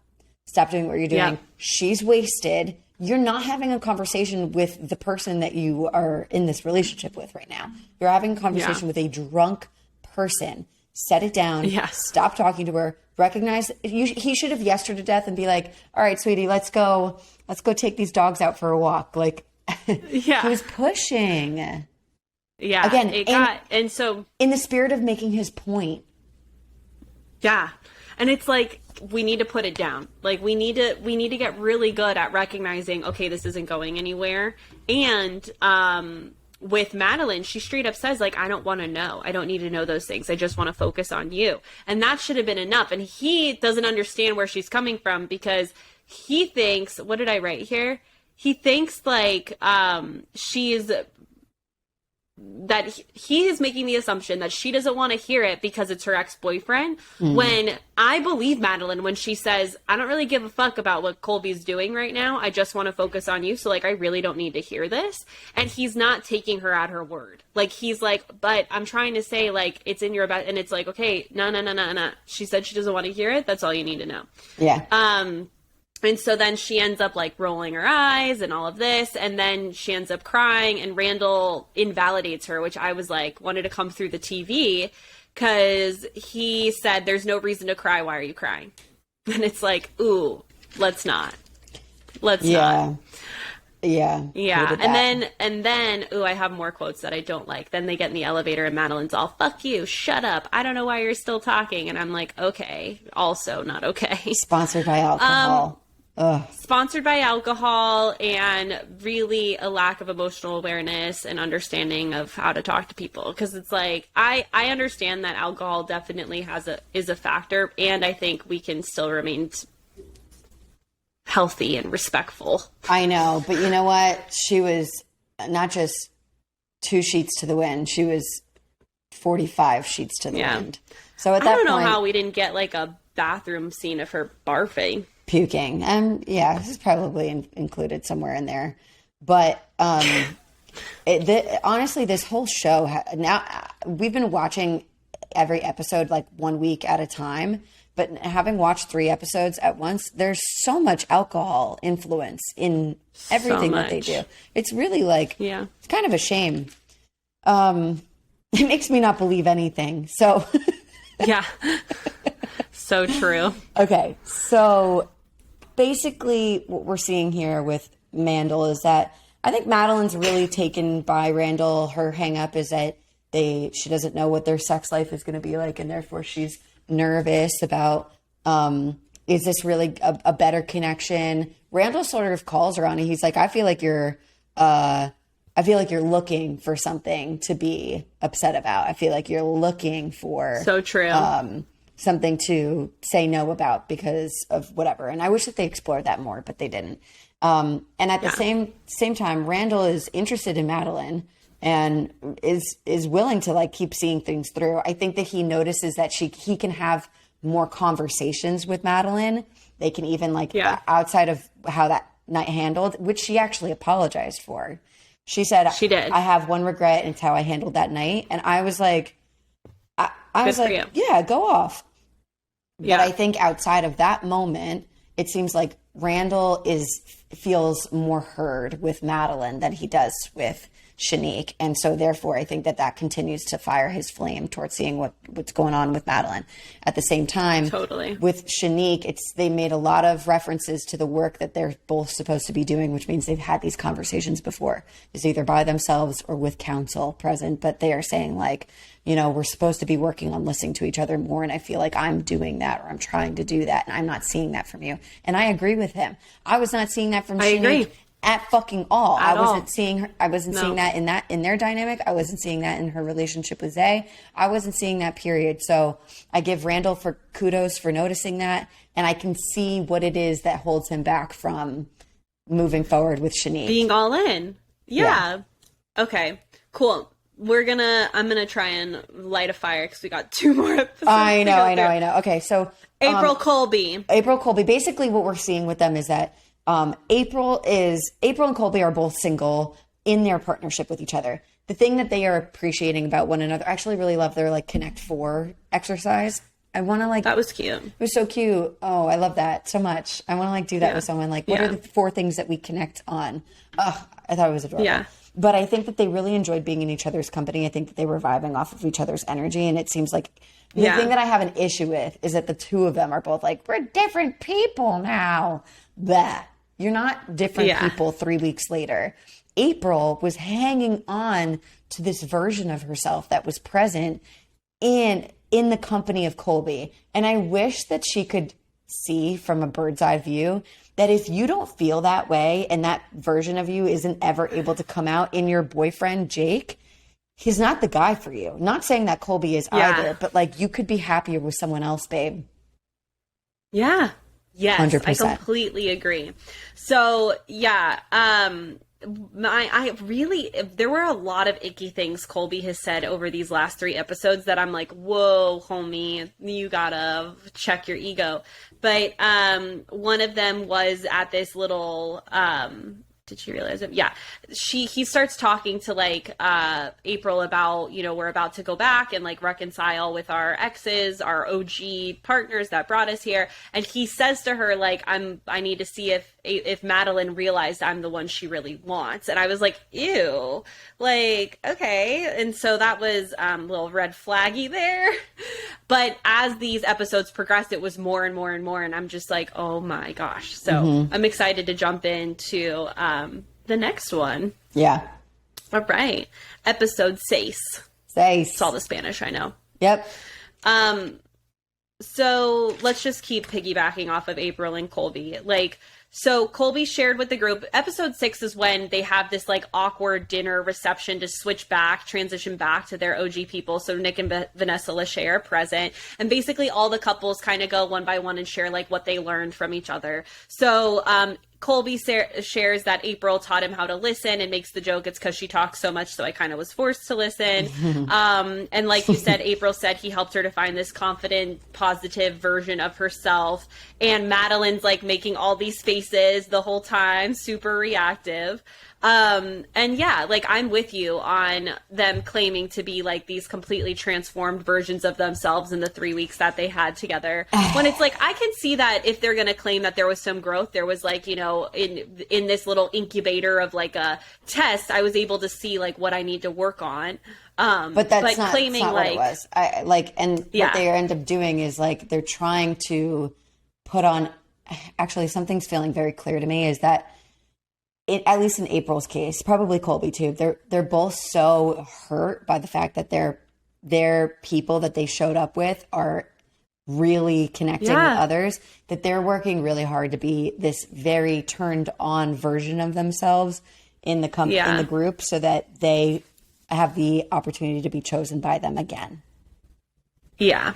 doing what you're doing. Yeah. She's wasted. You're not having a conversation with the person that you are in this relationship with right now. You're having a conversation with a drunk person. Set it down. Yes. Stop talking to her. Recognize he should have yesed her to death and be like, all right, sweetie, let's go take these dogs out for a walk. Like, he was pushing. Yeah. Again, and so in the spirit of making his point. Yeah. And it's like, we need to put it down. Like, we need to get really good at recognizing, okay, this isn't going anywhere. And with Madeline, she straight up says, like, I don't want to know. I don't need to know those things. I just want to focus on you. And that should have been enough. And he doesn't understand where she's coming from, because he thinks, what did I write here? He thinks like he is making the assumption that she doesn't want to hear it because it's her ex-boyfriend. When I believe Madeline when she says, I don't really give a fuck about what Colby's doing right now. I just want to focus on you. So, like, I really don't need to hear this. And he's not taking her at her word. Like, he's like, but I'm trying to say, like, it's in your best. And it's like, okay, no. She said she doesn't want to hear it. That's all you need to know. Yeah. And so then she ends up, like, rolling her eyes and all of this. And then she ends up crying. And Randall invalidates her, which I was like, wanted to come through the TV. Because he said, there's no reason to cry. Why are you crying? And it's like, ooh, let's not. Let's not. Yeah. Yeah. And then, ooh, I have more quotes that I don't like. Then they get in the elevator and Madeline's all, fuck you, shut up. I don't know why you're still talking. And I'm like, okay, also not okay. Sponsored by alcohol. Sponsored by alcohol, and really a lack of emotional awareness and understanding of how to talk to people. Because it's like, I understand that alcohol definitely is a factor, and I think we can still remain healthy and respectful. I know, but you know what? She was not just 2 sheets to the wind. She was 45 sheets to the wind. So at that point, I don't know how we didn't get like a bathroom scene of her barfing. Puking. Yeah, this is probably included somewhere in there. But honestly, this whole show, now we've been watching every episode like 1 week at a time. But having watched 3 episodes at once, there's so much alcohol influence in everything that they do. It's really like, it's kind of a shame. It makes me not believe anything. So, yeah, so true. Okay, so basically what we're seeing here with Mandel is that I think Madeline's really taken by Randall. Her hang up is that she doesn't know what their sex life is going to be like, and therefore she's nervous about is this really a better connection. Randall sort of calls her on it. He's like, I feel like you're looking for something to be upset about. I feel like you're looking for so true something to say no about because of whatever. And I wish that they explored that more, but they didn't. And at the same time, Randall is interested in Madeline and is willing to like keep seeing things through. I think that he notices that he can have more conversations with Madeline. They can even outside of how that night handled, which she actually apologized for. She said, she did. I have one regret, and it's how I handled that night. And I was like, I was like, yeah, go off. But I think outside of that moment, it seems like Randall feels more heard with Madeline than he does with Shanique. And so therefore I think that continues to fire his flame towards seeing what's going on with Madeline. At the same time, totally, with Shanique, they made a lot of references to the work that they're both supposed to be doing, which means they've had these conversations before. It's either by themselves or with counsel present, but they are saying like, you know, we're supposed to be working on listening to each other more. And I feel like I'm doing that, or I'm trying to do that. And I'm not seeing that from you. And I agree with him. I was not seeing that from Shanique at fucking all. I wasn't seeing her. I wasn't seeing that in their dynamic. I wasn't seeing that in her relationship with Zay. I wasn't seeing that, period. So I give Randall for kudos for noticing that. And I can see what it is that holds him back from moving forward with Shanique. Being all in. Yeah. Okay, cool. I'm gonna try and light a fire because we got 2 more episodes. I know. Okay, so April Colby. Basically, what we're seeing with them is that April and Colby are both single in their partnership with each other. The thing that they are appreciating about one another, I actually really love their like Connect 4 exercise. I want to like, that was cute. It was so cute. Oh, I love that so much. I want to like do that with someone. Like, what are the 4 things that we connect on? Oh, I thought it was adorable. Yeah. But I think that they really enjoyed being in each other's company. I think that they were vibing off of each other's energy. And it seems like the thing that I have an issue with is that the 2 of them are both like, we're different people now. That you're not different people 3 weeks later. April was hanging on to this version of herself that was present in the company of Colby. And I wish that she could see from a bird's eye view that if you don't feel that way and that version of you isn't ever able to come out in your boyfriend, Jake, he's not the guy for you. Not saying that Colby is either, but like you could be happier with someone else, babe. Yeah. Yes, 100%. I completely agree. So, yeah, there were a lot of icky things Colby has said over these last 3 episodes that I'm like, whoa, homie, you gotta check your ego. But one of them was at this little, did she realize it? Yeah. He starts talking to like April about, you know, we're about to go back and like reconcile with our exes, our OG partners that brought us here. And he says to her, like, I need to see if Madeline realized I'm the one she really wants. And I was like, ew, like, okay. And so that was a little red flaggy there. But as these episodes progressed, it was more and more and more. And I'm just like, oh my gosh. So I'm excited to jump into the next one. Yeah. All right. Episode 6. It's all the Spanish, I know. Yep. So let's just keep piggybacking off of April and Colby. Like, so Colby shared with the group, episode 6 is when they have this like awkward dinner reception to transition back to their OG people. So Nick and Vanessa Lachey are present. And basically all the couples kind of go one by one and share like what they learned from each other. So Colby shares that April taught him how to listen and makes the joke it's because she talks so much, so I kind of was forced to listen. And like you said, April said he helped her to find this confident, positive version of herself. And Madeline's like making all these faces the whole time, super reactive. And yeah, like I'm with you on them claiming to be like these completely transformed versions of themselves in the 3 weeks that they had together. When it's like, I can see that if they're going to claim that there was some growth, there was like, you know, in this little incubator of like a test, I was able to see like what I need to work on. But that's not, claiming not like, what it was. What they end up doing is like, they're trying to put on, actually something's feeling very clear to me is that at least in April's case, probably Colby too, they're both so hurt by the fact that their people that they showed up with are really connecting with others, that they're working really hard to be this very turned on version of themselves in the in the group so that they have the opportunity to be chosen by them again. Yeah.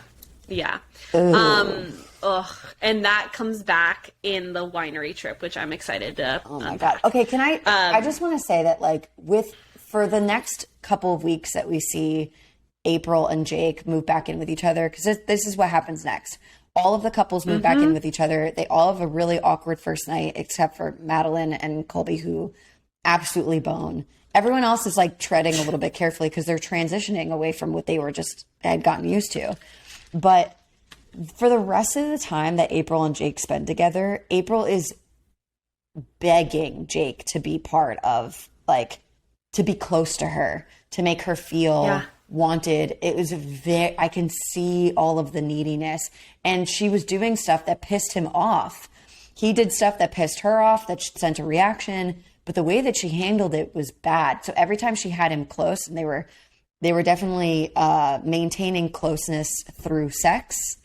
And that comes back in the winery trip, which I'm excited to. Oh my God. Okay. Can I just want to say that like for the next couple of weeks that we see April and Jake move back in with each other, because this is what happens next. All of the couples move back in with each other. They all have a really awkward first night, except for Madeline and Colby, who absolutely bone. Everyone else is like treading a little bit carefully because they're transitioning away from what they had gotten used to. But for the rest of the time that April and Jake spend together, April is begging Jake to be part of like to be close to her, to make her feel wanted. It was I can see all of the neediness, and she was doing stuff that pissed him off. He did stuff that pissed her off, that sent a reaction, but the way that she handled it was bad. So every time she had him close, and they were definitely maintaining closeness through sex,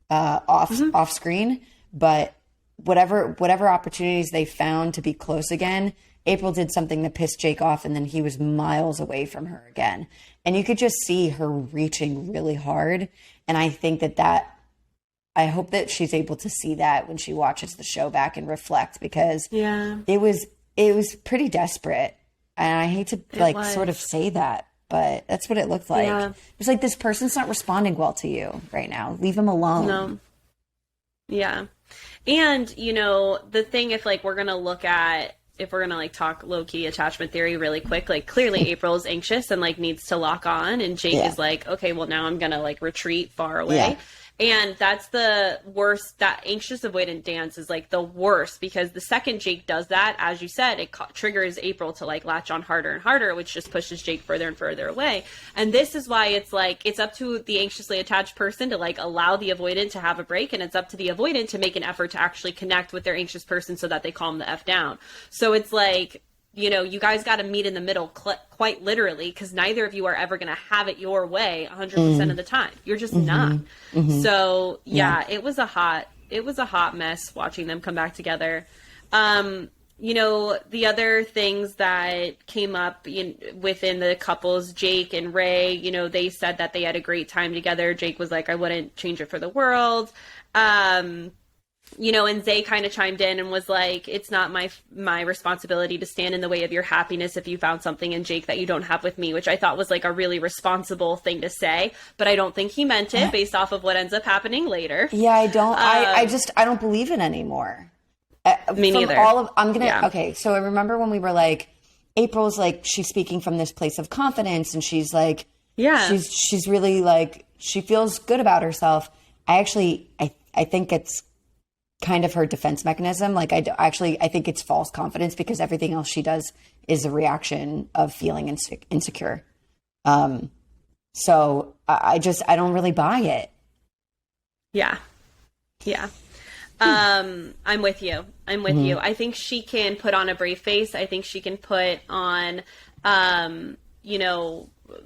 off screen, but whatever opportunities they found to be close again, April did something that pissed Jake off, and then he was miles away from her again. And you could just see her reaching really hard. And I think I hope that she's able to see that when she watches the show back and reflect, because it was pretty desperate. And I hate to sort of say that, but that's what it looked like. Yeah. It was like, this person's not responding well to you right now. Leave him alone. No. Yeah. And, the thing, if we're going to talk low key attachment theory really quick, clearly April's anxious and needs to lock on, and Jake is okay, well, now I'm going to retreat far away. Yeah. And that's the worst. That anxious avoidant dance is the worst, because the second Jake does that, as you said, it triggers April to latch on harder and harder, which just pushes Jake further and further away. And this is why it's up to the anxiously attached person to allow the avoidant to have a break, and it's up to the avoidant to make an effort to actually connect with their anxious person so that they calm the F down. So it's you guys got to meet in the middle quite literally, because neither of you are ever going to have it your way 100% of the time. You're just not. Mm-hmm. So it was a hot mess watching them come back together. The other things that came up within the couples, Jake and Ray, they said that they had a great time together. Jake was like, I wouldn't change it for the world. And Zay kind of chimed in and was like, it's not my responsibility to stand in the way of your happiness if you found something in Jake that you don't have with me, which I thought was a really responsible thing to say, but I don't think he meant it based off of what ends up happening later. Yeah, I don't, I don't believe it anymore. Me neither. Okay. So I remember when we were April's she's speaking from this place of confidence, and she's she's really she feels good about herself. I think it's kind of her defense mechanism. I think it's false confidence, because everything else she does is a reaction of feeling insecure. So I don't really buy it. Yeah. Yeah. I'm with you. You. I think she can put on a brave face. I think she can put on,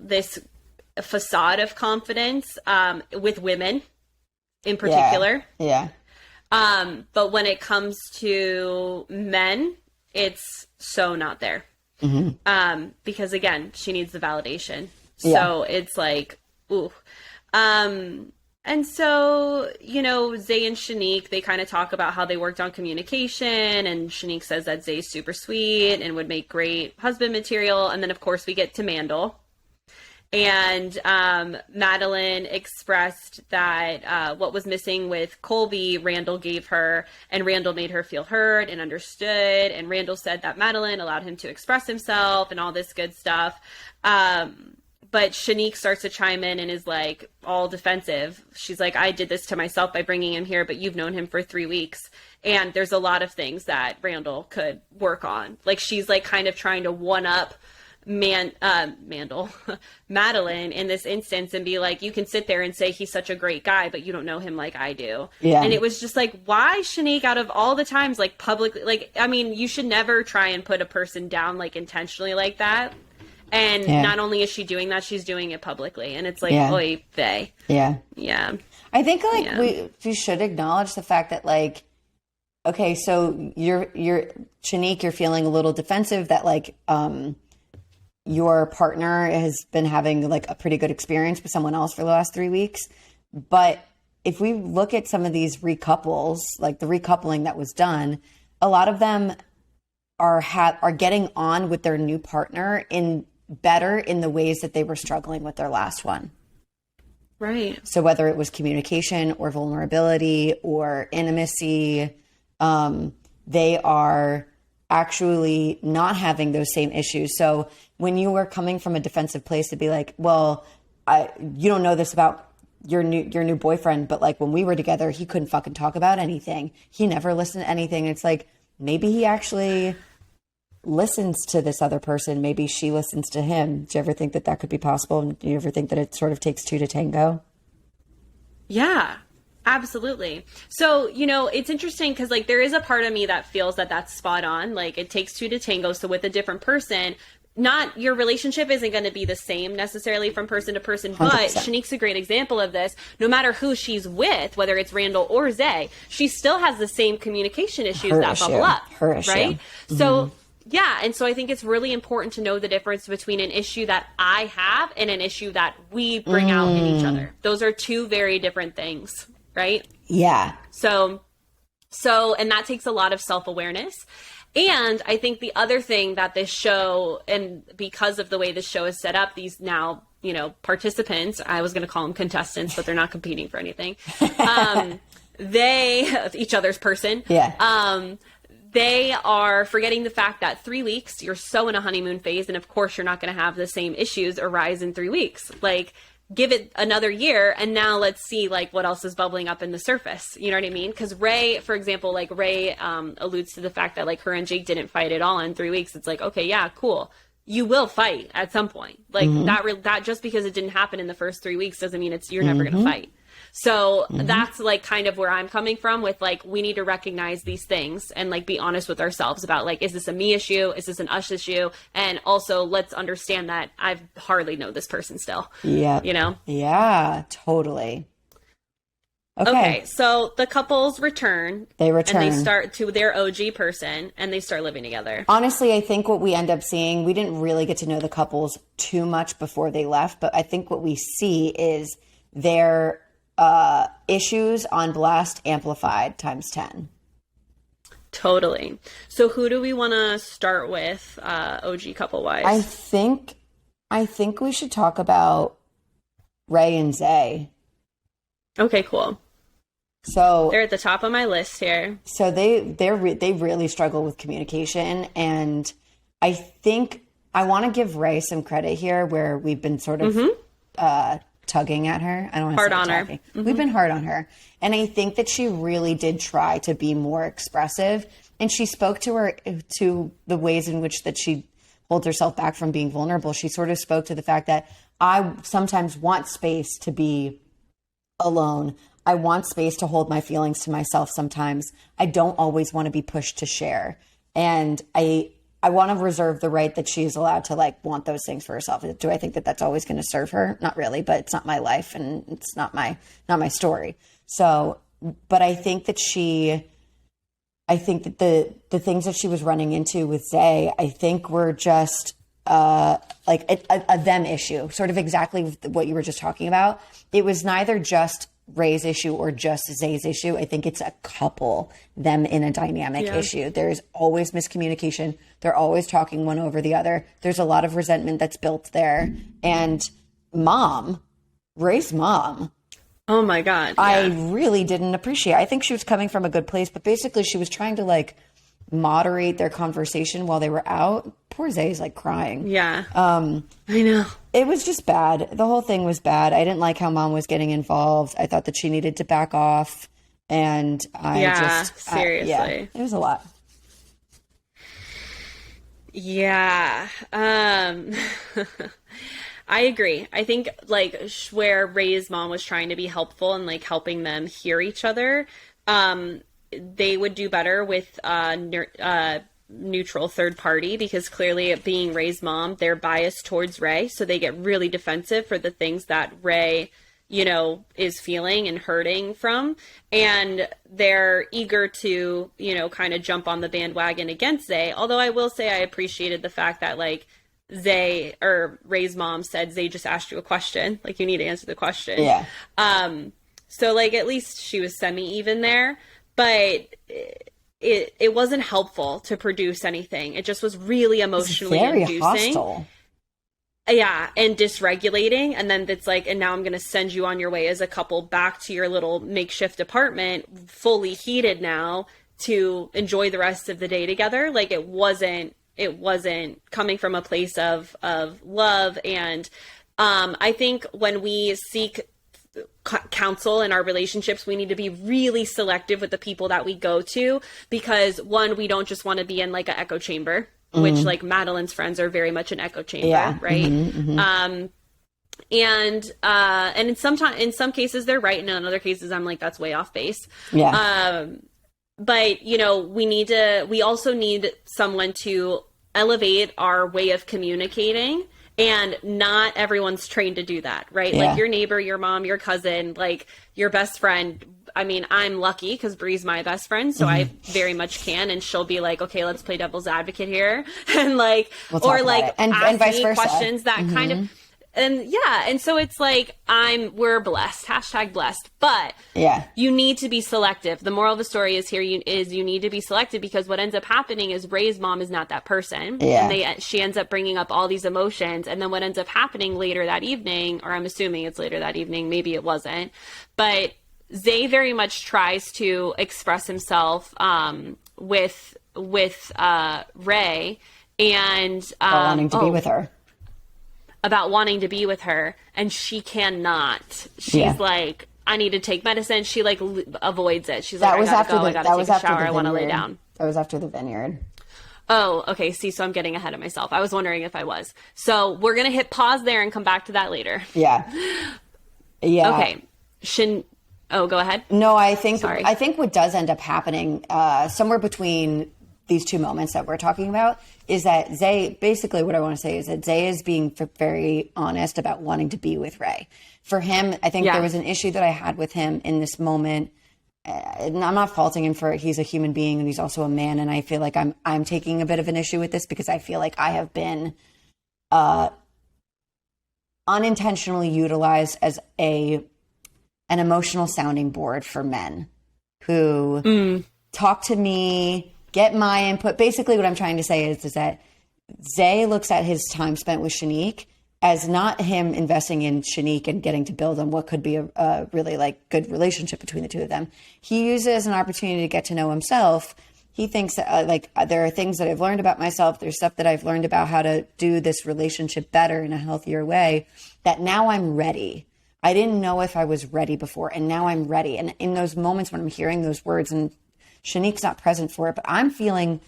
this facade of confidence, with women in particular. Yeah. But when it comes to men, it's so not there. Mm-hmm. Because again, she needs the validation. So it's ooh. And so, Zay and Shanique, they kind of talk about how they worked on communication, and Shanique says that Zay's super sweet and would make great husband material. And then of course we get to Mandel. And Madeline expressed that what was missing with Colby, Randall gave her, and Randall made her feel heard and understood. And Randall said that Madeline allowed him to express himself and all this good stuff. But Shanique starts to chime in and is all defensive. She's like, I did this to myself by bringing him here, but you've known him for 3 weeks. And there's a lot of things that Randall could work on. She's kind of trying to one up Madeline in this instance and be you can sit there and say he's such a great guy, but you don't know him like I do. Yeah. And it was just why, Shanique, out of all the times, publicly, you should never try and put a person down intentionally like that. And not only is she doing that, she's doing it publicly, and it's oy vey. Yeah. I think we should acknowledge the fact that okay, so you're Shanique, you're feeling a little defensive that your partner has been having a pretty good experience with someone else for the last 3 weeks. But if we look at some of these recouples, the recoupling that was done, a lot of them are getting on with their new partner better in the ways that they were struggling with their last one. Right. So whether it was communication or vulnerability or intimacy, they are actually not having those same issues. So when you were coming from a defensive place to be well, you don't know this about your new boyfriend, but when we were together, he couldn't fucking talk about anything. He never listened to anything. It's maybe he actually listens to this other person, maybe she listens to him. Do you ever think that that could be possible? Do you ever think that it sort of takes two to tango? Yeah, absolutely. So, you know, it's interesting because like there is a part of me that feels that that's spot on. Like it takes two to tango. So with a different person, not your relationship isn't going to be the same necessarily from person to person, 100%. But Shanique's a great example of this. No matter who she's with, whether it's Randall or Zay, she still has the same communication issues bubble up. Her issue. Right? Mm-hmm. So yeah. And so I think it's really important to know the difference between an issue that I have and an issue that we bring out in each other. Those are two very different things, right? Yeah. So, and that takes a lot of self-awareness. And I think the other thing that this show, and because of the way this show is set up, these now, you know, participants, I was going to call them contestants, but they're not competing for anything. They, each other's person. Yeah. They are forgetting the fact that 3 weeks, you're so in a honeymoon phase. And of course, you're not going to have the same issues arise in 3 weeks. Like, give it another year. And now let's see like what else is bubbling up in the surface. You know what I mean? Because Ray, for example, like Ray alludes to the fact that like her and Jake didn't fight at all in 3 weeks. It's like, okay, yeah, cool. You will fight at some point. Like that just because it didn't happen in the first 3 weeks doesn't mean you're never going to fight. So that's like kind of where I'm coming from with like, we need to recognize these things and like be honest with ourselves about like, is this a me issue? Is this an us issue? And also let's understand that I hardly know this person still. Yeah. You know? Yeah, totally. Okay. So the couples return. They return. And they start to their OG person and they start living together. Honestly, I think what we end up seeing, we didn't really get to know the couples too much before they left, but I think what we see is their issues on blast amplified times 10. Totally. So who do we want to start with OG couple wise? I think we should talk about Ray and Zay. Okay, cool. So they're at the top of my list here. So they really struggle with communication, and I think I want to give Ray some credit here where we've been sort of tugging at her. I don't want to hard say on her. Mm-hmm. We've been hard on her. And I think that she really did try to be more expressive. And she spoke to the ways in which that she holds herself back from being vulnerable. She sort of spoke to the fact that I sometimes want space to be alone. I want space to hold my feelings to myself sometimes. I don't always want to be pushed to share. And I want to reserve the right that she's allowed to like want those things for herself. Do I think that that's always going to serve her? Not really, but it's not my life and it's not my story. So, but I think that the things that she was running into with Zay, I think were just like a them issue, sort of exactly what you were just talking about. It was neither just Ray's issue or just Zay's issue. I think it's a couple, them in a dynamic issue. There's always miscommunication. They're always talking one over the other. There's a lot of resentment that's built there. And Ray's mom. Oh my God. Yeah. I really didn't appreciate. I think she was coming from a good place, but basically she was trying to like moderate their conversation while they were out. Poor Zay's like crying. Yeah. I know. It was just bad. The whole thing was bad. I didn't like how mom was getting involved. I thought that she needed to back off. And seriously. It was a lot. Yeah. I agree. I think like where Ray's mom was trying to be helpful and like helping them hear each other, they would do better with neutral third party, because clearly being Ray's mom, they're biased towards Ray. So they get really defensive for the things that Ray, you know, is feeling and hurting from. And they're eager to, you know, kind of jump on the bandwagon against Zay. Although I will say I appreciated the fact that like Zay or Ray's mom said, Zay just asked you a question. Like, you need to answer the question. Yeah. So like at least she was semi-even there, but it wasn't helpful to produce anything. It just was really emotionally inducing. Hostile. Yeah, and dysregulating. And then it's like, and now I'm going to send you on your way as a couple back to your little makeshift apartment, fully heated now, to enjoy the rest of the day together. Like it wasn't coming from a place of love. And I think when we seek counsel in our relationships, we need to be really selective with the people that we go to, because one, we don't just want to be in like an echo chamber, which like Madeline's friends are very much an echo chamber, right? And in some cases they're right, and in other cases I'm like, that's way off base. But you know, we also need someone to elevate our way of communicating, and not everyone's trained to do that, right? Like your neighbor, your mom, your cousin, like your best friend. I mean, I'm lucky because Bri's my best friend, so I very much can, and she'll be like, okay, let's play devil's advocate here. And like, or like and ask vice me versa. questions that kind of, and so it's like, we're blessed, #blessed, but you need to be selective. The moral of the story is you need to be selective, because what ends up happening is Ray's mom is not that person. And she ends up bringing up all these emotions. And then what ends up happening later that evening, or I'm assuming it's later that evening, maybe it wasn't, but Zay very much tries to express himself, with Ray, and, wanting to be with her. About wanting to be with her, and she cannot. She's like, I need to take medicine. She like avoids it. She's like, I gotta go. I gotta take a shower. I want to lay down. That was after the vineyard. Oh, okay. See, so I'm getting ahead of myself. I was wondering if I was. So we're gonna hit pause there and come back to that later. Okay. Oh, go ahead. No, I think what does end up happening somewhere between these two moments that we're talking about is that Zay, basically what I want to say is that Zay is being very honest about wanting to be with Ray. For him, I think there was an issue that I had with him in this moment. And I'm not faulting him for it. He's a human being and he's also a man. And I feel like I'm taking a bit of an issue with this because I feel like I have been unintentionally utilized as an emotional sounding board for men who talk to me, get my input. Basically what I'm trying to say is that Zay looks at his time spent with Shanique as not him investing in Shanique and getting to build on what could be a really like good relationship between the two of them. He uses it as an opportunity to get to know himself. He thinks that there are things that I've learned about myself. There's stuff that I've learned about how to do this relationship better in a healthier way, that now I'm ready. I didn't know if I was ready before, and now I'm ready. And in those moments when I'm hearing those words, and Shanique's not present for it, but I'm feeling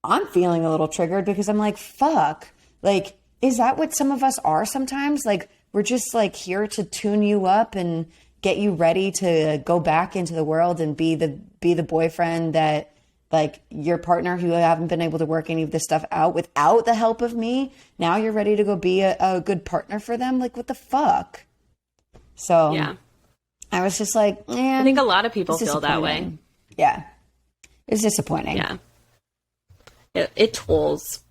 a little triggered because I'm like, fuck, like, is that what some of us are sometimes? Like, we're just like here to tune you up and get you ready to go back into the world and be the boyfriend that, like, your partner who haven't been able to work any of this stuff out without the help of me. Now you're ready to go be a good partner for them. Like, what the fuck? So yeah, I was just like, man, I think a lot of people feel that way. Yeah. It's disappointing. Yeah. It tolls.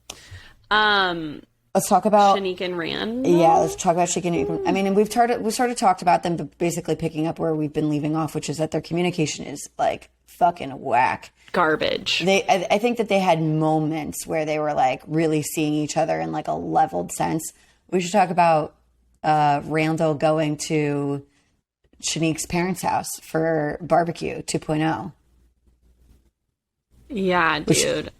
Let's talk about Shanique and Rand. Yeah, let's talk about Shanique and Rand. I mean, and we sort of talked about them, but basically picking up where we've been leaving off, which is that their communication is like fucking whack. Garbage. I think that they had moments where they were like really seeing each other in like a leveled sense. We should talk about Randall going to Shanique's parents' house for barbecue 2.0. Yeah, dude.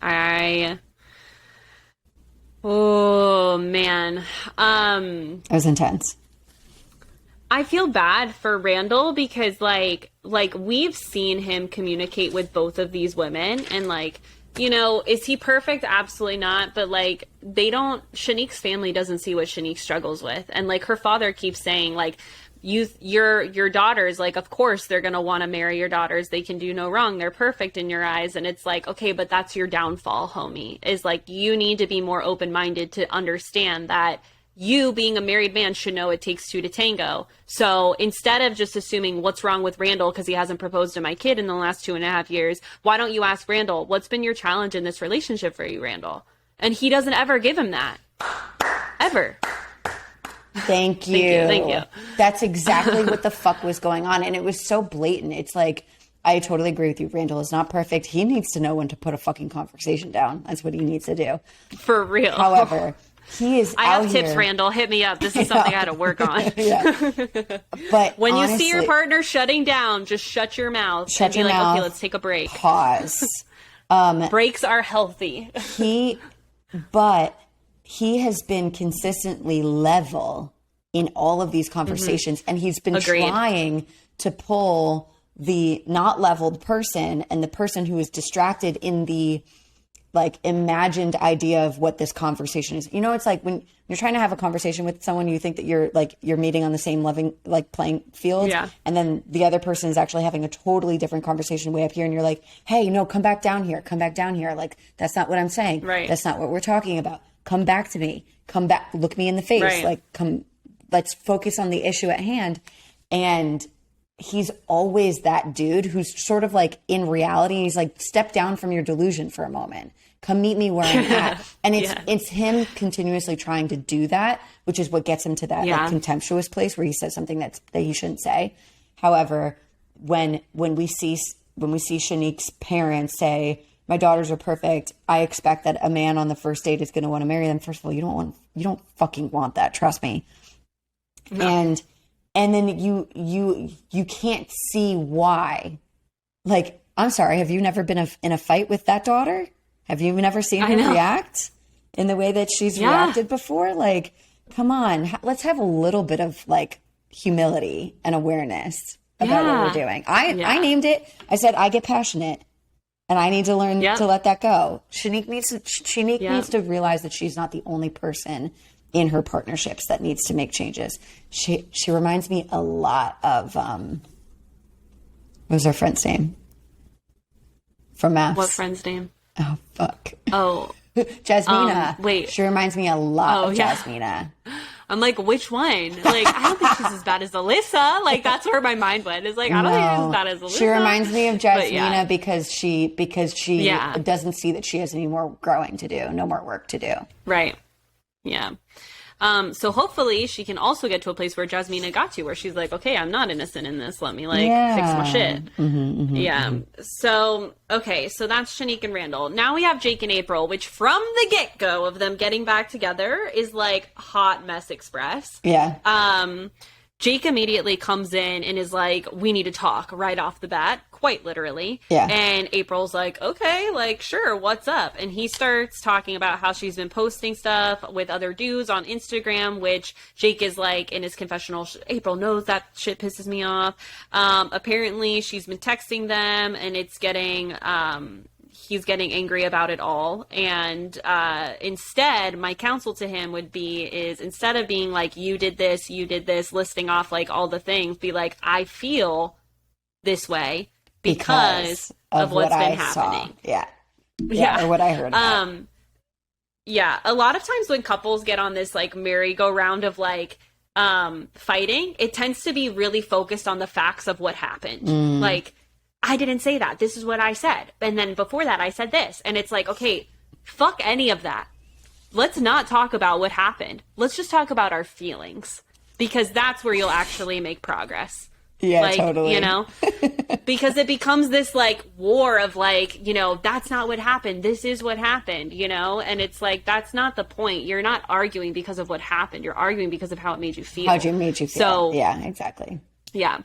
Oh man. It was intense. I feel bad for Randall because like we've seen him communicate with both of these women, and like, you know, is he perfect? Absolutely not. But like, Shanique's family doesn't see what Shanique struggles with. And like, her father keeps saying like, your daughters, like, of course they're going to want to marry your daughters. They can do no wrong. They're perfect in your eyes. And it's like, okay, but that's your downfall, homie. Is like, you need to be more open-minded to understand that you, being a married man, should know it takes two to tango. So instead of just assuming what's wrong with Randall because he hasn't proposed to my kid in the last 2.5 years, why don't you ask Randall, what's been your challenge in this relationship for you, Randall? And he doesn't ever give him that. Ever. Thank you. That's exactly what the fuck was going on. And it was so blatant. It's like, I totally agree with you. Randall is not perfect. He needs to know when to put a fucking conversation down. That's what he needs to do. For real. However, he is I have tips, Randall. Hit me up. This is something I had to work on. But when honestly, you see your partner shutting down, just shut your mouth and be like, okay, let's take a break. Pause. Breaks are healthy. But he has been consistently level in all of these conversations, and he's been trying to pull the not leveled person and the person who is distracted in the like imagined idea of what this conversation is. You know, it's like when you're trying to have a conversation with someone, you think that you're meeting on the same playing field. Yeah. And then the other person is actually having a totally different conversation way up here. And you're like, hey, no, come back down here. Come back down here. Like, that's not what I'm saying. Right. That's not what we're talking about. Come back to me. Come back. Look me in the face. Right. Like, let's focus on the issue at hand. And he's always that dude who's sort of like, in reality, he's like, step down from your delusion for a moment. Come meet me where I'm at. And it's him continuously trying to do that, which is what gets him to that like, contemptuous place where he says something that he shouldn't say. However, when we see Shanique's parents say, my daughters are perfect, I expect that a man on the first date is going to want to marry them. First of all, you don't fucking want that. Trust me. No. And then you can't see why. Like, I'm sorry, have you never been in a fight with that daughter? Have you never seen her react in the way that she's reacted before? Like, come on, let's have a little bit of like humility and awareness about what we're doing. I named it. I said, I get passionate and I need to learn to let that go. Shanique needs to realize that she's not the only person in her partnerships that needs to make changes. She reminds me a lot of, what was her friend's name? From Maths. What friend's name? Oh, fuck. Oh. Jasmina. Wait. She reminds me a lot of Jasmina. I'm like, which one? Like, I don't think she's as bad as Alyssa. Like, that's where my mind went. It's like, I don't think she's as bad as Alyssa. She reminds me of Jasmina because she doesn't see that she has any more growing to do, no more work to do. Right. Yeah. So hopefully she can also get to a place where Jasmina got to, where she's like, okay, I'm not innocent in this. Let me fix my shit. So, okay. So that's Shanique and Randall. Now we have Jake and April, which from the get-go of them getting back together is like hot mess express. Yeah. Jake immediately comes in and is like, we need to talk right off the bat, quite literally. Yeah. And April's like, okay, like, sure, what's up? And he starts talking about how she's been posting stuff with other dudes on Instagram, which Jake is like, in his confessional, April knows that shit pisses me off. Apparently she's been texting them and it's getting, he's getting angry about it all. And instead, my counsel to him would be is instead of being like, you did this, listing off like all the things, be like, I feel this way because of what's been happening. Or what I heard about. Yeah. A lot of times when couples get on this like merry-go-round of like fighting, it tends to be really focused on the facts of what happened. Like, I didn't say that. This is what I said. And then before that, I said this. And it's like, okay, fuck any of that. Let's not talk about what happened. Let's just talk about our feelings, because that's where you'll actually make progress. Yeah, like, totally. You know, because it becomes this like war of like, you know, that's not what happened. This is what happened, you know? And it's like, that's not the point. You're not arguing because of what happened. You're arguing because of how it made you feel. How it made you feel. So, yeah, exactly. Yeah.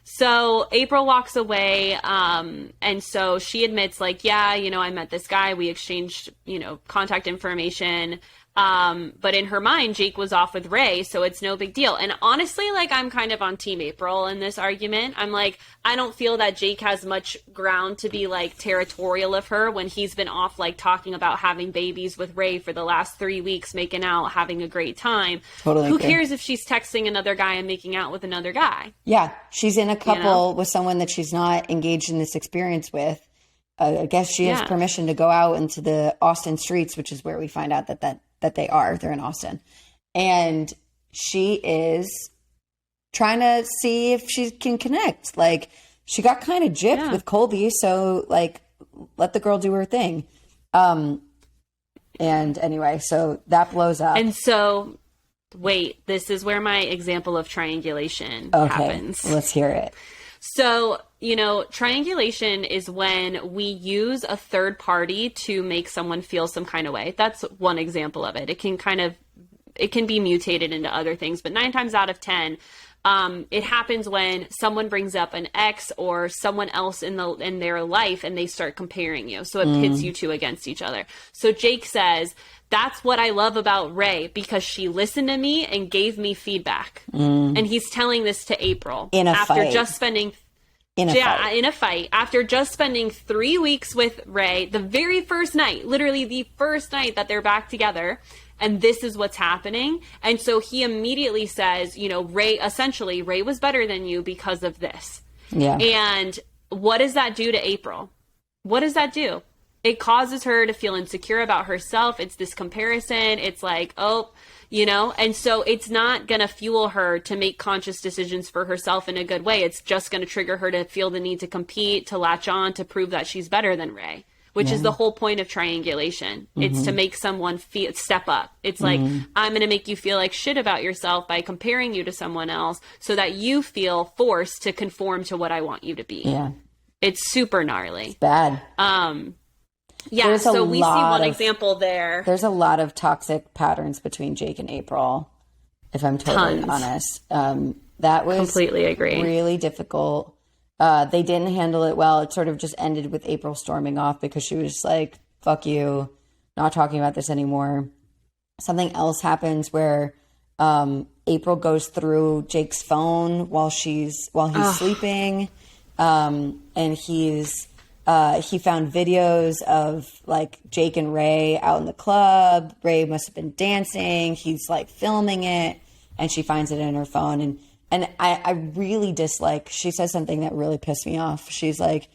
So April walks away, and so she admits, like, yeah, you know, I met this guy, we exchanged, you know, contact information, but in her mind, Jake was off with Ray, so it's no big deal. And honestly, like, I'm kind of on Team April in this argument. I'm like, I don't feel that Jake has much ground to be, like, territorial of her when he's been off, like, talking about having babies with Ray for the last 3 weeks, making out, having a great time. Totally. Who cares if she's texting another guy and making out with another guy? Yeah, she's in a couple with someone that she's not engaged in this experience with. I guess she has permission to go out into the Austin streets, which is where we find out that they are. They're in Austin. And she is trying to see if she can connect. Like, she got kind of gypped with Colby, so, like, let the girl do her thing. And anyway, so that blows up. And so, wait, this is where my example of triangulation happens. Let's hear it. So, you know, triangulation is when we use a third party to make someone feel some kind of way. That's one example of it. It can be mutated into other things, but 9 times out of 10, it happens when someone brings up an ex or someone else in their life and they start comparing you. So it pits you two against each other. So Jake says, that's what I love about Ray, because she listened to me and gave me feedback. And he's telling this to April in a after fight. just spending In a fight. After just spending 3 weeks with Ray, the very first night, literally the first night that they're back together, and this is what's happening. And so he immediately says, you know, Ray was better than you because of this. Yeah. And what does that do to April? What does that do? It causes her to feel insecure about herself. It's this comparison. It's like, oh, you know, and so it's not going to fuel her to make conscious decisions for herself in a good way. It's just going to trigger her to feel the need to compete, to latch on, to prove that she's better than Ray, which is the whole point of triangulation. It's to make someone step up. It's like, I'm going to make you feel like shit about yourself by comparing you to someone else so that you feel forced to conform to what I want you to be. Yeah. It's super gnarly. It's bad. Yeah, so we see one example there. There's a lot of toxic patterns between Jake and April, if I'm totally honest. That was completely agree. Really difficult. They didn't handle it well. It sort of just ended with April storming off because she was like, fuck you, not talking about this anymore. Something else happens where April goes through Jake's phone while he's sleeping. And he found videos of like Jake and Ray out in the club. Ray must have been dancing. He's like filming it, and she finds it in her phone. And I really dislike, she says something that really pissed me off. She's like,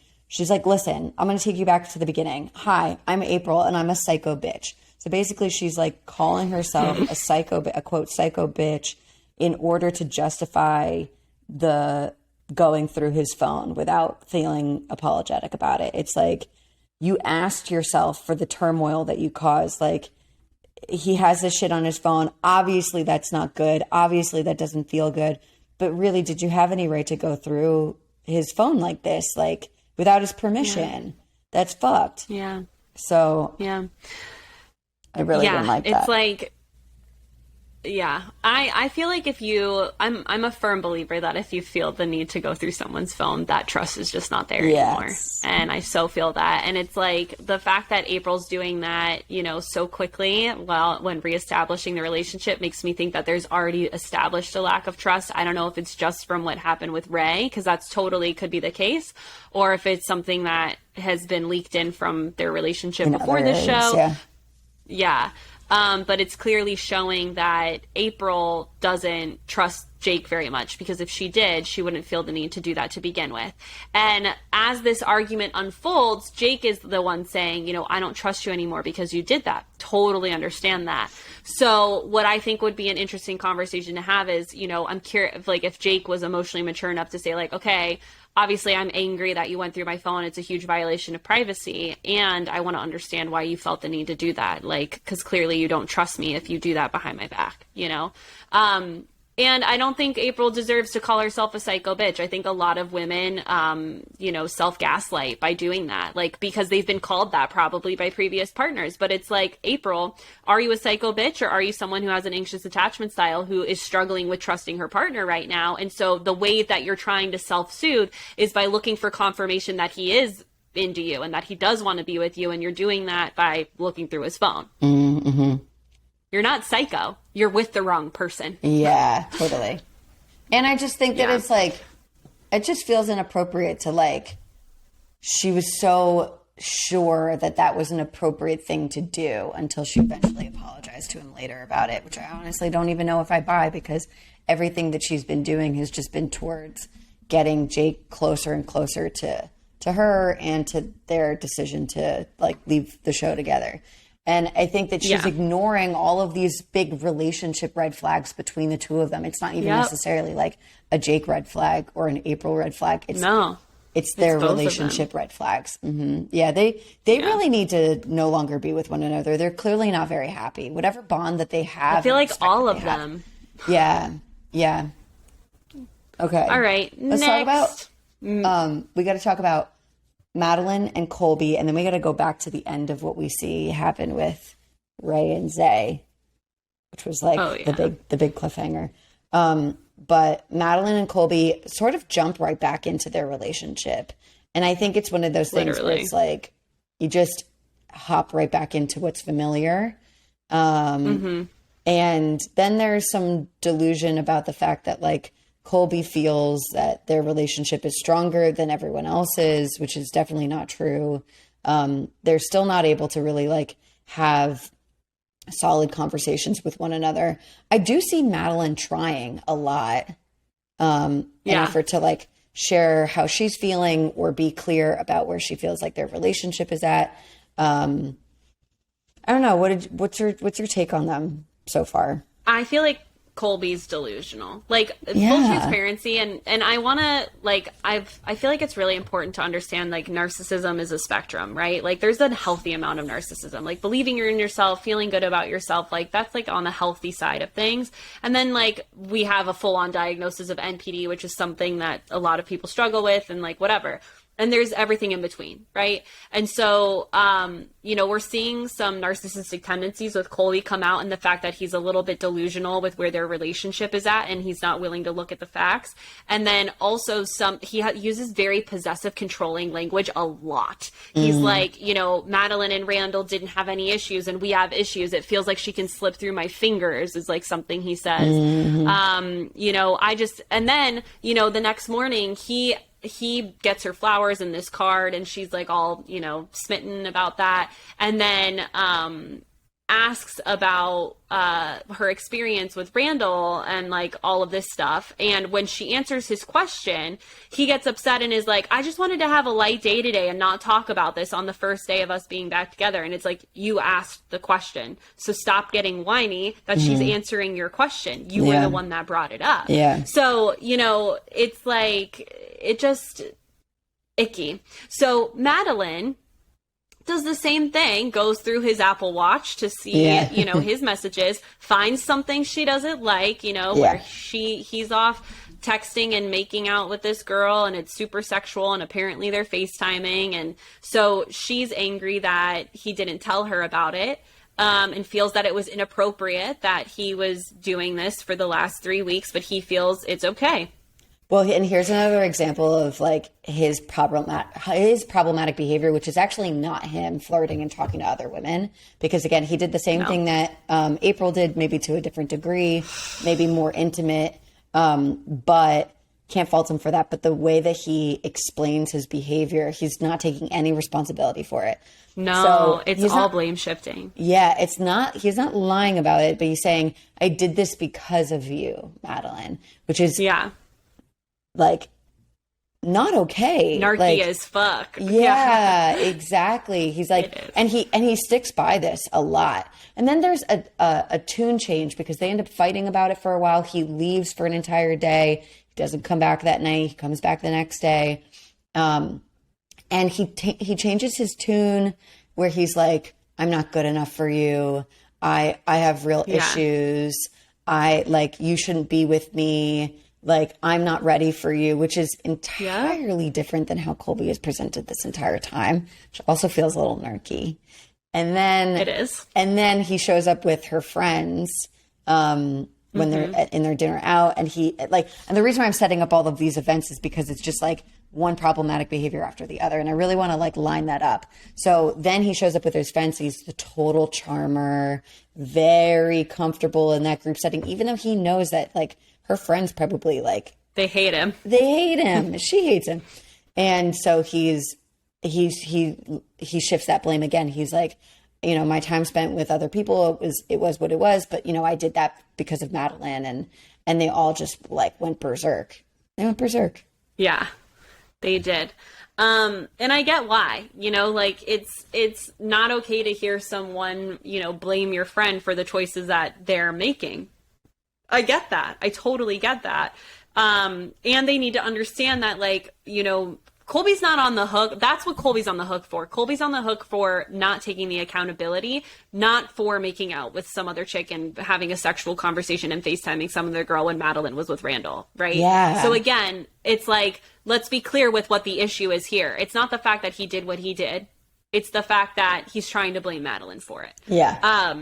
listen, I'm going to take you back to the beginning. Hi, I'm April and I'm a psycho bitch. So basically she's like calling herself a quote, psycho bitch in order to justify the going through his phone without feeling apologetic about it. It's like, you asked yourself for the turmoil that you caused. Like, he has this shit on his phone. Obviously that's not good. Obviously that doesn't feel good. But really, did you have any right to go through his phone like this, like without his permission? Yeah. That's fucked. Yeah. So yeah, I really didn't like that. It's like, yeah, I feel like I'm a firm believer that if you feel the need to go through someone's phone, that trust is just not there anymore. And I so feel that. And it's like the fact that April's doing that, you know, so quickly when reestablishing the relationship makes me think that there's already established a lack of trust. I don't know if it's just from what happened with Ray, because that's totally could be the case, or if it's something that has been leaked in from their relationship before this show. Yeah. But it's clearly showing that April doesn't trust Jake very much, because if she did, she wouldn't feel the need to do that to begin with. And as this argument unfolds, Jake is the one saying, you know, I don't trust you anymore because you did that. Totally understand that. So what I think would be an interesting conversation to have is, you know, I'm curious, like, if Jake was emotionally mature enough to say, like, okay, obviously I'm angry that you went through my phone. It's a huge violation of privacy. And I want to understand why you felt the need to do that. Like, because clearly you don't trust me if you do that behind my back, you know? And I don't think April deserves to call herself a psycho bitch. I think a lot of women, you know, self-gaslight by doing that, like, because they've been called that probably by previous partners. But it's like, April, are you a psycho bitch, or are you someone who has an anxious attachment style who is struggling with trusting her partner right now? And so the way that you're trying to self-soothe is by looking for confirmation that he is into you and that he does want to be with you. And you're doing that by looking through his phone. Mm-hmm. You're not psycho. You're with the wrong person. Yeah, totally. And I just think that it's like, it just feels inappropriate to, like, she was so sure that that was an appropriate thing to do until she eventually apologized to him later about it, which I honestly don't even know if I buy, because everything that she's been doing has just been towards getting Jake closer and closer to her and to their decision to, like, leave the show together. And I think that she's ignoring all of these big relationship red flags between the two of them. It's not even necessarily like a Jake red flag or an April red flag. It's their relationship red flags. Mm-hmm. Yeah, they really need to no longer be with one another. They're clearly not very happy. Whatever bond that they have. I feel like all of them. Yeah. Okay. All right. Let's talk about, we got to talk about Madeline and Colby, and then we got to go back to the end of what we see happen with Ray and Zay, which was like the big cliffhanger. But Madeline and Colby sort of jump right back into their relationship, and I think it's one of those things where it's like you just hop right back into what's familiar. And then there's some delusion about the fact that, like, Colby feels that their relationship is stronger than everyone else's, which is definitely not true. They're still not able to really like have solid conversations with one another. I do see Madeline trying a lot in effort to like share how she's feeling or be clear about where she feels like their relationship is at. I don't know. What's your take on them so far? I feel like Colby's delusional, like full transparency. And I want to like, I feel like it's really important to understand like narcissism is a spectrum, right? Like there's a healthy amount of narcissism, like believing you're in yourself, feeling good about yourself. Like that's like on the healthy side of things. And then like we have a full on diagnosis of NPD, which is something that a lot of people struggle with and like whatever. And there's everything in between, right? And so, we're seeing some narcissistic tendencies with Colby come out, and the fact that he's a little bit delusional with where their relationship is at, and he's not willing to look at the facts. And then also he uses very possessive, controlling language a lot. He's like, Madeline and Randall didn't have any issues, and we have issues. It feels like she can slip through my fingers is like something he says. And then, the next morning he gets her flowers in this card, and she's like all, smitten about that. And then asks about her experience with Randall and like all of this stuff. And when she answers his question, he gets upset and is like, I just wanted to have a light day today and not talk about this on the first day of us being back together. And it's like, you asked the question, so stop getting whiny that she's answering your question. You were the one that brought it up. Yeah. So, it's like, it just icky. So Madeline does the same thing, goes through his Apple Watch to see, his messages, finds something she doesn't like, where he's off texting and making out with this girl, and it's super sexual, and apparently they're FaceTiming. And so she's angry that he didn't tell her about it, and feels that it was inappropriate that he was doing this for the last 3 weeks, but he feels it's okay. Well, and here's another example of like his problematic behavior, which is actually not him flirting and talking to other women, because again, he did the same thing that April did, maybe to a different degree, maybe more intimate, but can't fault him for that. But the way that he explains his behavior, he's not taking any responsibility for it. No, so it's all blame shifting. Yeah, he's not lying about it, but he's saying, I did this because of you, Madeline, which is like not okay. Narky as fuck. Yeah, exactly. He's like, and he sticks by this a lot. And then there's a tune change because they end up fighting about it for a while. He leaves for an entire day. He doesn't come back that night. He comes back the next day. And he changes his tune where he's like, I'm not good enough for you. I have real issues. You shouldn't be with me. Like, I'm not ready for you, which is entirely different than how Colby is presented this entire time, which also feels a little narky. And then it is. And then he shows up with her friends when they're in their dinner out. And and the reason why I'm setting up all of these events is because it's just like one problematic behavior after the other. And I really want to like line that up. So then he shows up with his friends. He's the total charmer, very comfortable in that group setting, even though he knows that like, her friends probably like they hate him. She hates him. And so he shifts that blame again. He's like, my time spent with other people it was what it was, but I did that because of Madeline, and they all just like went berserk. They went berserk. Yeah, they did. And I get why, like it's not okay to hear someone, blame your friend for the choices that they're making. I get that. I totally get that. And they need to understand that, like, Colby's not on the hook. That's what Colby's on the hook for. Colby's on the hook for not taking the accountability, not for making out with some other chick and having a sexual conversation and FaceTiming some other girl when Madeline was with Randall, right? Yeah. So again, it's like, let's be clear with what the issue is here. It's not the fact that he did what he did. It's the fact that he's trying to blame Madeline for it. Yeah.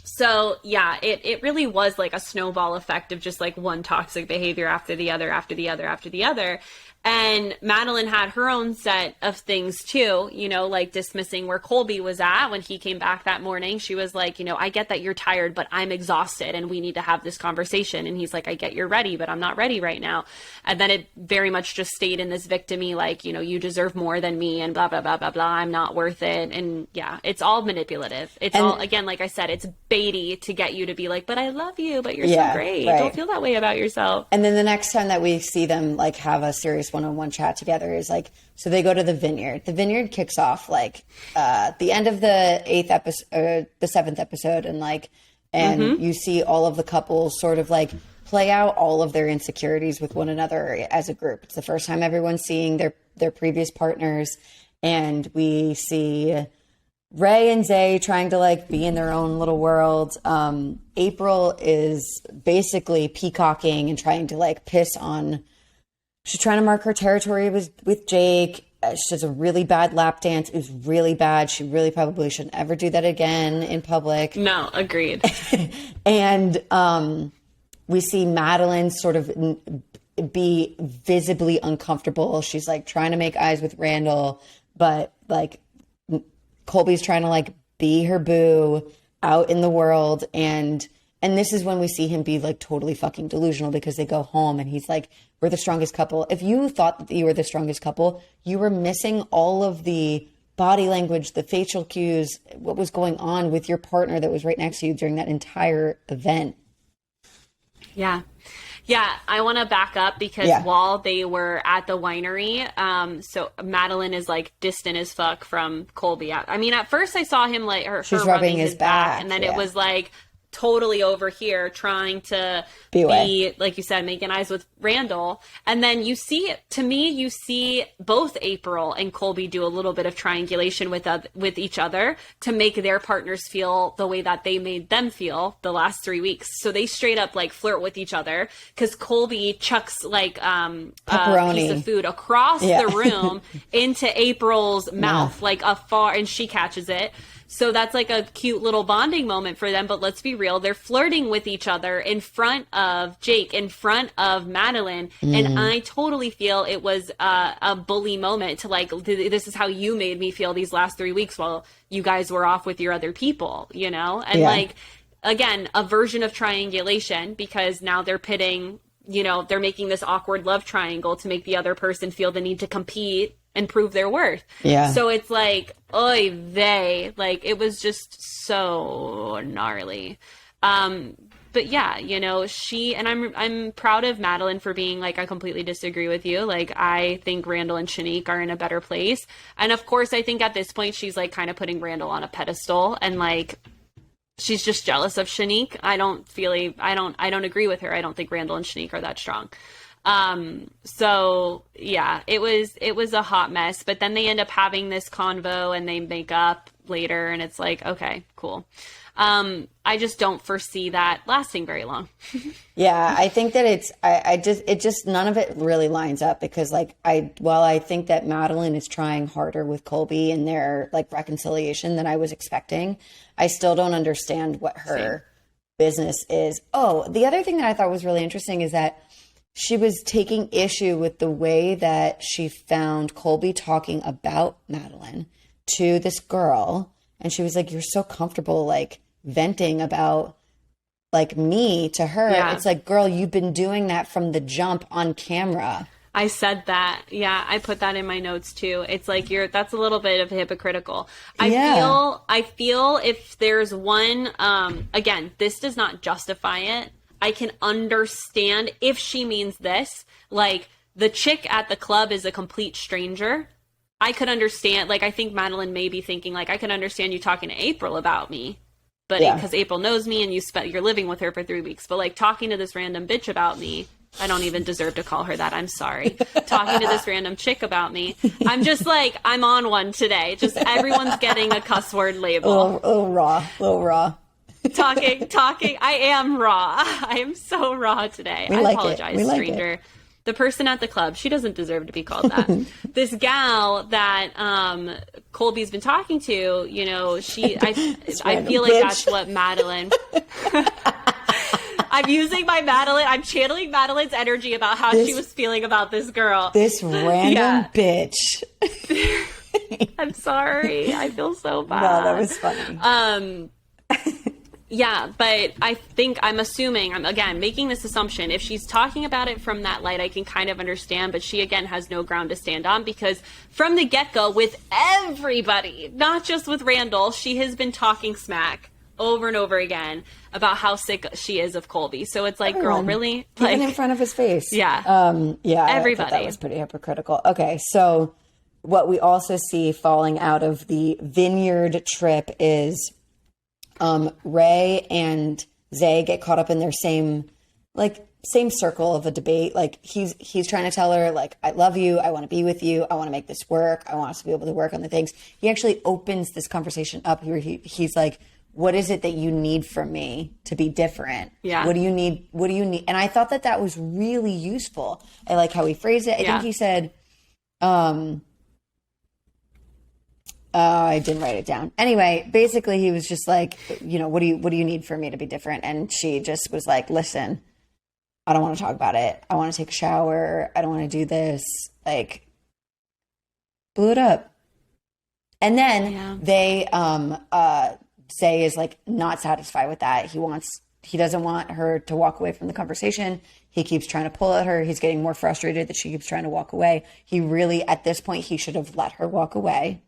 So yeah, it really was like a snowball effect of just like one toxic behavior after the other, after the other, after the other. And Madeline had her own set of things too, you know, like dismissing where Colby was at when he came back that morning. She was like, you know, I get that you're tired, but I'm exhausted and we need to have this conversation. And he's like, I get you're ready, but I'm not ready right now. And then it very much just stayed in this victim-y, like, you know, you deserve more than me and blah, blah, blah, blah, blah. I'm not worth it. And yeah, it's all manipulative. It's all, again, like I said, it's baity to get you to be like, but I love you, but you're so great. Right. Don't feel that way about yourself. And then the next time that we see them like have a serious one-on-one chat together is like, so they go to the vineyard. The vineyard kicks off like the end of the 8th episode, the 7th episode, and like, and you see all of the couples sort of like play out all of their insecurities with one another as a group. It's the first time everyone's seeing their previous partners, and we see Ray and Zay trying to like be in their own little world. April is basically peacocking and trying to like piss on. She's trying to mark her territory with Jake. She does a really bad lap dance. It was really bad. She really probably shouldn't ever do that again in public. No, agreed. And we see Madeline sort of be visibly uncomfortable. She's like trying to make eyes with Randall, but like Colby's trying to like be her boo out in the world. And this is when we see him be like totally fucking delusional, because they go home and he's like, we're the strongest couple. If you thought that you were the strongest couple, you were missing all of the body language, the facial cues, what was going on with your partner that was right next to you during that entire event. Yeah. Yeah, I want to back up because while they were at the winery, so Madeline is like distant as fuck from Colby. I mean, at first I saw him like her rubbing his back, and then it was like totally over here trying to be like you said, making eyes with Randall. And then you see both April and Colby do a little bit of triangulation with each other to make their partners feel the way that they made them feel the last 3 weeks. So they straight up like flirt with each other, because Colby chucks like a piece of food across the room into April's mouth, like afar, and she catches it. So that's like a cute little bonding moment for them. But let's be real, they're flirting with each other in front of Jake, in front of Madeline. And I totally feel it was a bully moment to like, this is how you made me feel these last 3 weeks while you guys were off with your other people, you know? And like, again, a version of triangulation, because now they're pitting, you know, they're making this awkward love triangle to make the other person feel the need to compete and prove their worth. Yeah. So it's like, oy vey, like it was just so gnarly. But yeah, you know, I'm proud of Madeline for being like, I completely disagree with you. Like, I think Randall and Shanique are in a better place. And of course, I think at this point, she's like kind of putting Randall on a pedestal, and like, she's just jealous of Shanique. I don't agree with her. I don't think Randall and Shanique are that strong. So yeah, it was a hot mess, but then they end up having this convo and they make up later, and it's like, okay, cool. I just don't foresee that lasting very long. Yeah, I think that it just none of it really lines up, because like while I think that Madeline is trying harder with Colby in their like reconciliation than I was expecting, I still don't understand what her business is. Oh, the other thing that I thought was really interesting is that she was taking issue with the way that she found Colby talking about Madeline to this girl. And she was like, you're so comfortable, like, venting about, like, me to her. Yeah. It's like, girl, you've been doing that from the jump on camera. I said that. Yeah, I put that in my notes too. It's like that's a little bit of hypocritical. I feel if there's one, again, this does not justify it. I can understand if she means this, like the chick at the club is a complete stranger. I could understand, like, I think Madeline may be thinking, like, I can understand you talking to April about me, but because April knows me and you're living with her for 3 weeks, but like talking to this random bitch about me, I don't even deserve to call her that. I'm sorry. Talking to this random chick about me. I'm just like, I'm on one today. Just everyone's getting a cuss word label. A little raw. Talking. I am raw. I am so raw today. I apologize, stranger. The person at the club, she doesn't deserve to be called that. This gal that Colby's been talking to, you know, I feel like that's what Madeline... I'm using my Madeline. I'm channeling Madeline's energy about how she was feeling about this girl. This random bitch. I'm sorry. I feel so bad. No, that was funny. Yeah, but I'm assuming, I'm again making this assumption. If she's talking about it from that light, I can kind of understand, but she again has no ground to stand on because from the get-go with everybody, not just with Randall, she has been talking smack over and over again about how sick she is of Colby. So it's like, girl, really? Even in front of his face. Yeah. Everybody. That was pretty hypocritical. Okay, so what we also see falling out of the vineyard trip is Ray and Zay get caught up in their same circle of a debate. Like he's trying to tell her, like, I love you. I want to be with you. I want to make this work. I want us to be able to work on the things. He actually opens this conversation up here. He's like, what is it that you need from me to be different? Yeah. What do you need? What do you need? And I thought that was really useful. I like how he phrased it. I think he said, I didn't write it down. Anyway, basically he was just like, what do you need for me to be different? And she just was like, listen, I don't want to talk about it. I want to take a shower. I don't want to do this. Like, blew it up. And then they, Zay is like not satisfied with that. He doesn't want her to walk away from the conversation. He keeps trying to pull at her. He's getting more frustrated that she keeps trying to walk away. He really, at this point, he should have let her walk away.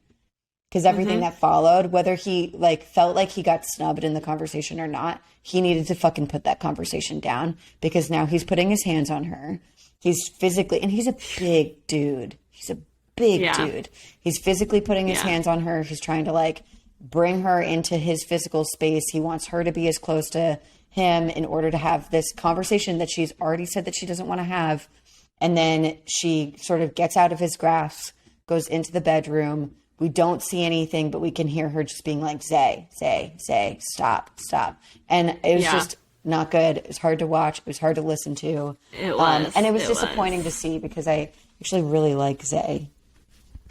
Because everything that followed, whether he felt like he got snubbed in the conversation or not, he needed to fucking put that conversation down because now he's putting his hands on her. He's physically, and he's a big dude. He's a big dude. He's physically putting his hands on her. He's trying to bring her into his physical space. He wants her to be as close to him in order to have this conversation that she's already said that she doesn't want to have. And then she sort of gets out of his grasp, goes into the bedroom. We don't see anything, but we can hear her just being like, Zay, stop. And it was just not good. It was hard to watch. It was hard to listen to. It was. And it was disappointing to see because I actually really like Zay.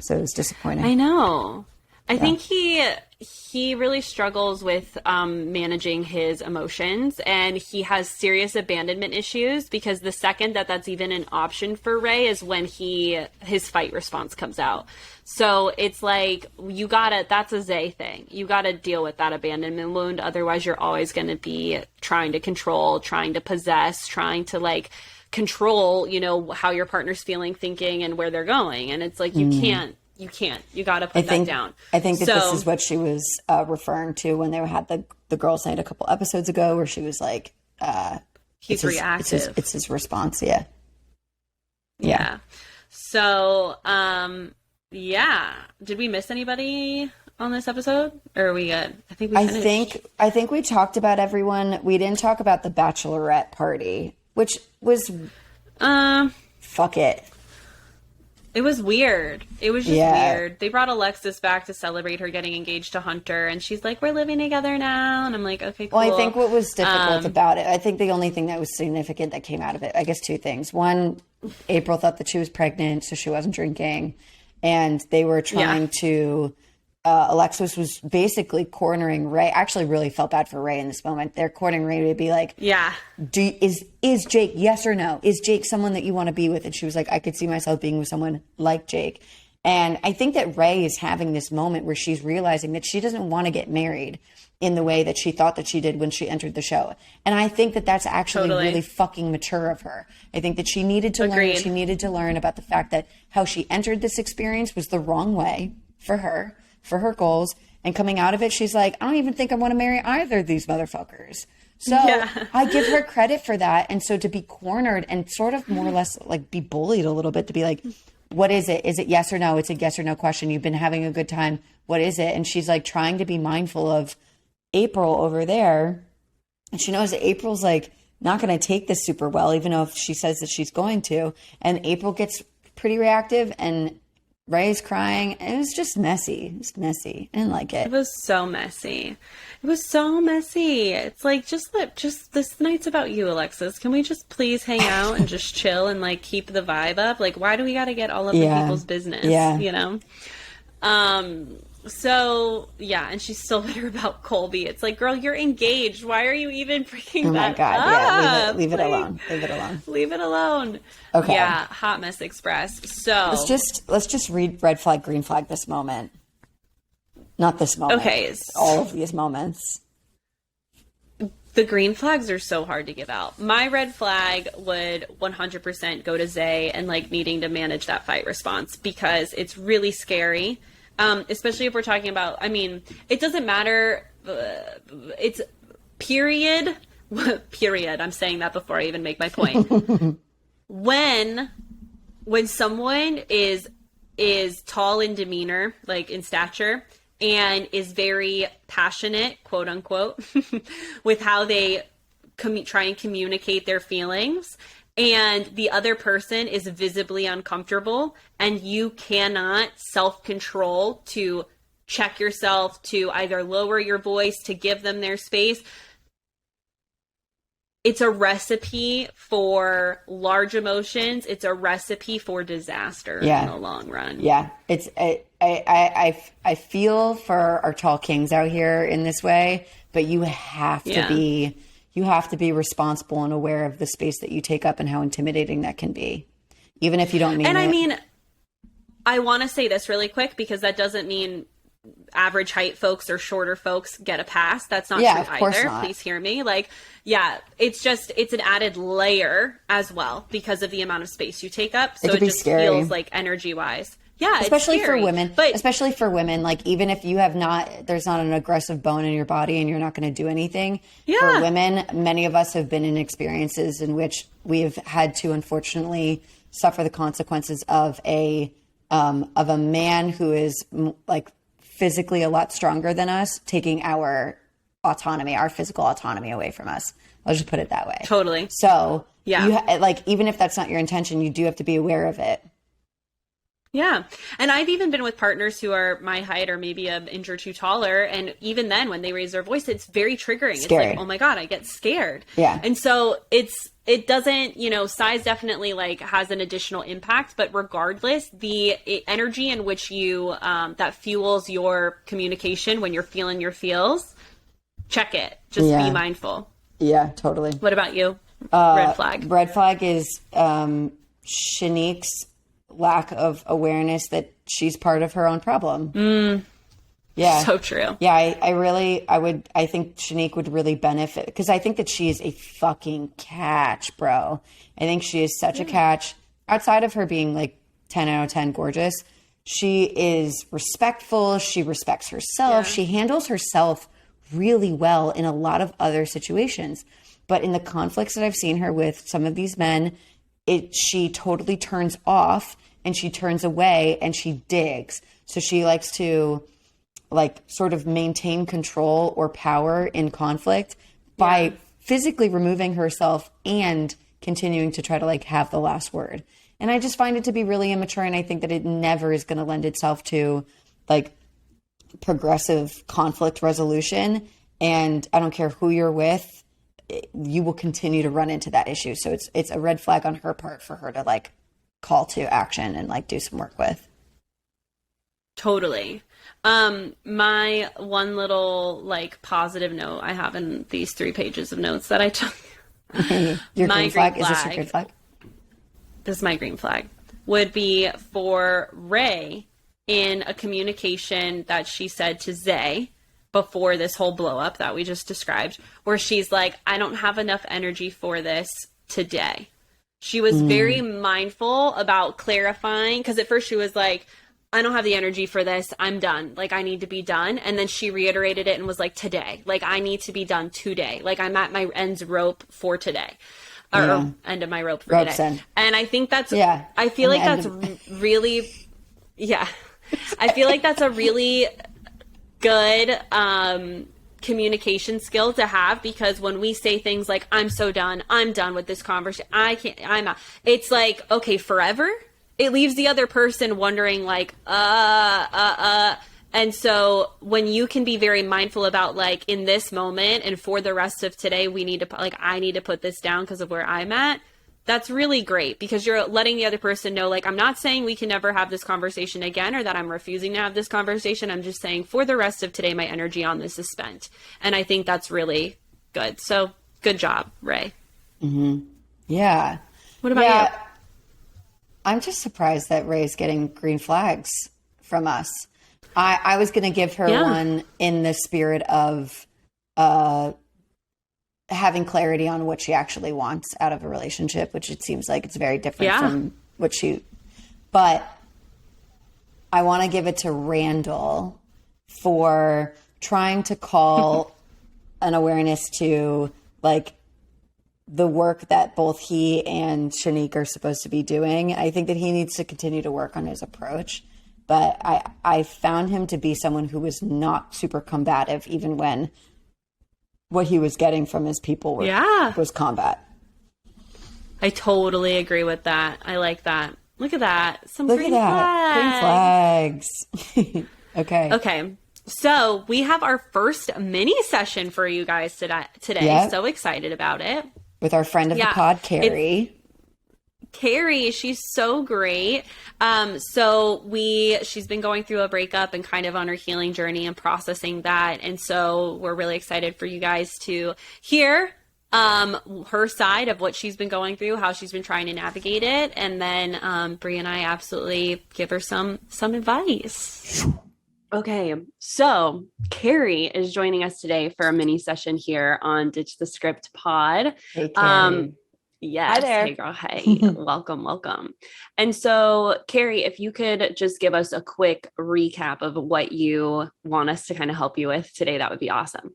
So it was disappointing. I know. I think he really struggles with managing his emotions, and he has serious abandonment issues because the second that's even an option for Ray is when his fight response comes out. So it's like, that's a Zay thing. You gotta deal with that abandonment wound. Otherwise you're always going to be trying to control, trying to possess, trying to control, how your partner's feeling, thinking, and where they're going. And it's like, you can't. You got to put that down. I think that this is what she was referring to when they had the girls' night a couple episodes ago, where she was like, he's reactive. It's his response. Yeah. So, did we miss anybody on this episode, or are we good? I think we finished. I think we talked about everyone. We didn't talk about the bachelorette party, which was fuck it. It was weird. It was just weird. They brought Alexis back to celebrate her getting engaged to Hunter, and she's like, we're living together now. And I'm like, okay, cool. Well, I think what was difficult about it, I think the only thing that was significant that came out of it, I guess two things. One, April thought that she was pregnant, so she wasn't drinking. And they were trying to, Alexis was basically cornering Ray. I actually really felt bad for Ray in this moment. They're cornering Ray to be like, is Jake, yes or no? Is Jake someone that you want to be with? And she was like, I could see myself being with someone like Jake. And I think that Ray is having this moment where she's realizing that she doesn't want to get married in the way that she thought that she did when she entered the show. And I think that that's actually really fucking mature of her. I think that she needed to learn. She needed to learn about the fact that how she entered this experience was the wrong way for her goals. And coming out of it, she's like, I don't even think I want to marry either of these motherfuckers. So I give her credit for that. And so to be cornered and sort of more or less be bullied a little bit, to be like, what is it? Is it yes or no? It's a yes or no question. You've been having a good time. What is it? And she's trying to be mindful of April over there. And she knows that April's not going to take this super well, even though if she says that she's going to. And April gets pretty reactive and Ray's crying. It was just messy. It was messy. I didn't like it. It was so messy. It's like, just this night's about you, Alexis. Can we just please hang out and just chill and keep the vibe up? Why do we got to get all of the people's business? You know? So, yeah, and she's still bitter about Colby. It's like, girl, you're engaged. Why are you even bringing Oh my that God. up? Yeah, leave it alone. Leave it alone. Leave it alone. Okay. Yeah, Hot Mess Express. So let's just read red flag, green flag this moment. Not this moment. Okay. All of these moments. The green flags are so hard to give out. My red flag would 100% go to Zay and like needing to manage that fight response because it's really scary. Especially if we're talking about, I mean, it doesn't matter. It's period. Period. I'm saying that before I even make my point. When someone is tall in demeanor, like in stature, and is very passionate, quote unquote, with how they try and communicate their feelings, and the other person is visibly uncomfortable, and you cannot self-control to check yourself, to either lower your voice, to give them their space, it's a recipe for large emotions. It's a recipe for disaster in the long run. Yeah. It's I feel for our tall kings out here in this way, but you have to be responsible and aware of the space that you take up and how intimidating that can be. Even if you don't mean it. And I mean, I want to say this really quick because that doesn't mean average height folks or shorter folks get a pass. That's not true either. Please hear me. Like, yeah, it's an added layer as well because of the amount of space you take up. So it just feels like energy wise. Yeah. Especially it's scary. Especially for women, like even if you have there's not an aggressive bone in your body and you're not going to do anything. Yeah. For women, many of us have been in experiences in which we have had to unfortunately suffer the consequences of a man who is like physically a lot stronger than us, taking our autonomy, our physical autonomy away from us. I'll just put it that way. Totally. So, like, even if that's not your intention, you do have to be aware of it. Yeah. And I've even been with partners who are my height or maybe an inch or two taller. And even then, when they raise their voice, it's very triggering. Scary. It's like, oh my God, I get scared. Yeah. And so it doesn't, size definitely like has an additional impact, but regardless, the energy in which you, that fuels your communication when you're feeling your feels, check it. Just be mindful. Yeah, totally. What about you? Red flag. Red flag is Shanique's lack of awareness that she's part of her own problem. Yeah. So true. Yeah, I think Shanique would really benefit because I think that she is a fucking catch, bro. I think she is such a catch. Outside of her being like 10 out of 10 gorgeous, she is respectful. She respects herself. Yeah. She handles herself really well in a lot of other situations. But in the conflicts that I've seen her with some of these men, she totally turns off and she turns away and she digs. So she likes to like sort of maintain control or power in conflict by physically removing herself and continuing to try to like have the last word. And I just find it to be really immature. And I think that it never is going to lend itself to like progressive conflict resolution. And I don't care who you're with, you will continue to run into that issue. So it's a red flag on her part for her to like call to action and like do some work with. Totally. My one little like positive note I have in these 3 pages of notes that I took. Your green flag? Is this your green flag? This is my green flag. Would be for Ray in a communication that she said to Zay before this whole blow up that we just described, where she's like, I don't have enough energy for this today. She was very mindful about clarifying, because at first she was like, I don't have the energy for this. I'm done. Like, I need to be done. And then she reiterated it and was like, today. Like, I need to be done today. Like, I'm at my end's rope for today. Or end of my rope for today. End. And I think that's, I feel like that's really, I feel like that's a really good communication skill to have, because when we say things like, I'm so done, I'm done with this conversation, I can't, I'm out. It's like, okay, forever? It leaves the other person wondering like, And so when you can be very mindful about like, in this moment and for the rest of today, we need to, like, I need to put this down because of where I'm at. That's really great because you're letting the other person know, like, I'm not saying we can never have this conversation again or that I'm refusing to have this conversation. I'm just saying for the rest of today, my energy on this is spent. And I think that's really good. So good job, Ray. Mm-hmm. Yeah. What about you? I'm just surprised that Ray's getting green flags from us. I was going to give her one in the spirit of having clarity on what she actually wants out of a relationship, which it seems like it's very different from what but I want to give it to Randall for trying to call an awareness to like the work that both he and Shanique are supposed to be doing. I think that he needs to continue to work on his approach, but I found him to be someone who was not super combative, even when what he was getting from his people was combat. I totally agree with that. I like that. Look at that. Look at that. Green flags. Okay. So we have our first mini session for you guys today. Yep. So excited about it. With our friend of the pod, Carrie. Carrie, she's so great. She's been going through a breakup and kind of on her healing journey and processing that. And so we're really excited for you guys to hear her side of what she's been going through, how she's been trying to navigate it. And then Bri and I absolutely give her some advice. Okay, so Carrie is joining us today for a mini session here on Ditch the Script Pod. Hey, Carrie. Yes. Hi there. Hey, girl. Hey, welcome. And so, Carrie, if you could just give us a quick recap of what you want us to kind of help you with today, that would be awesome.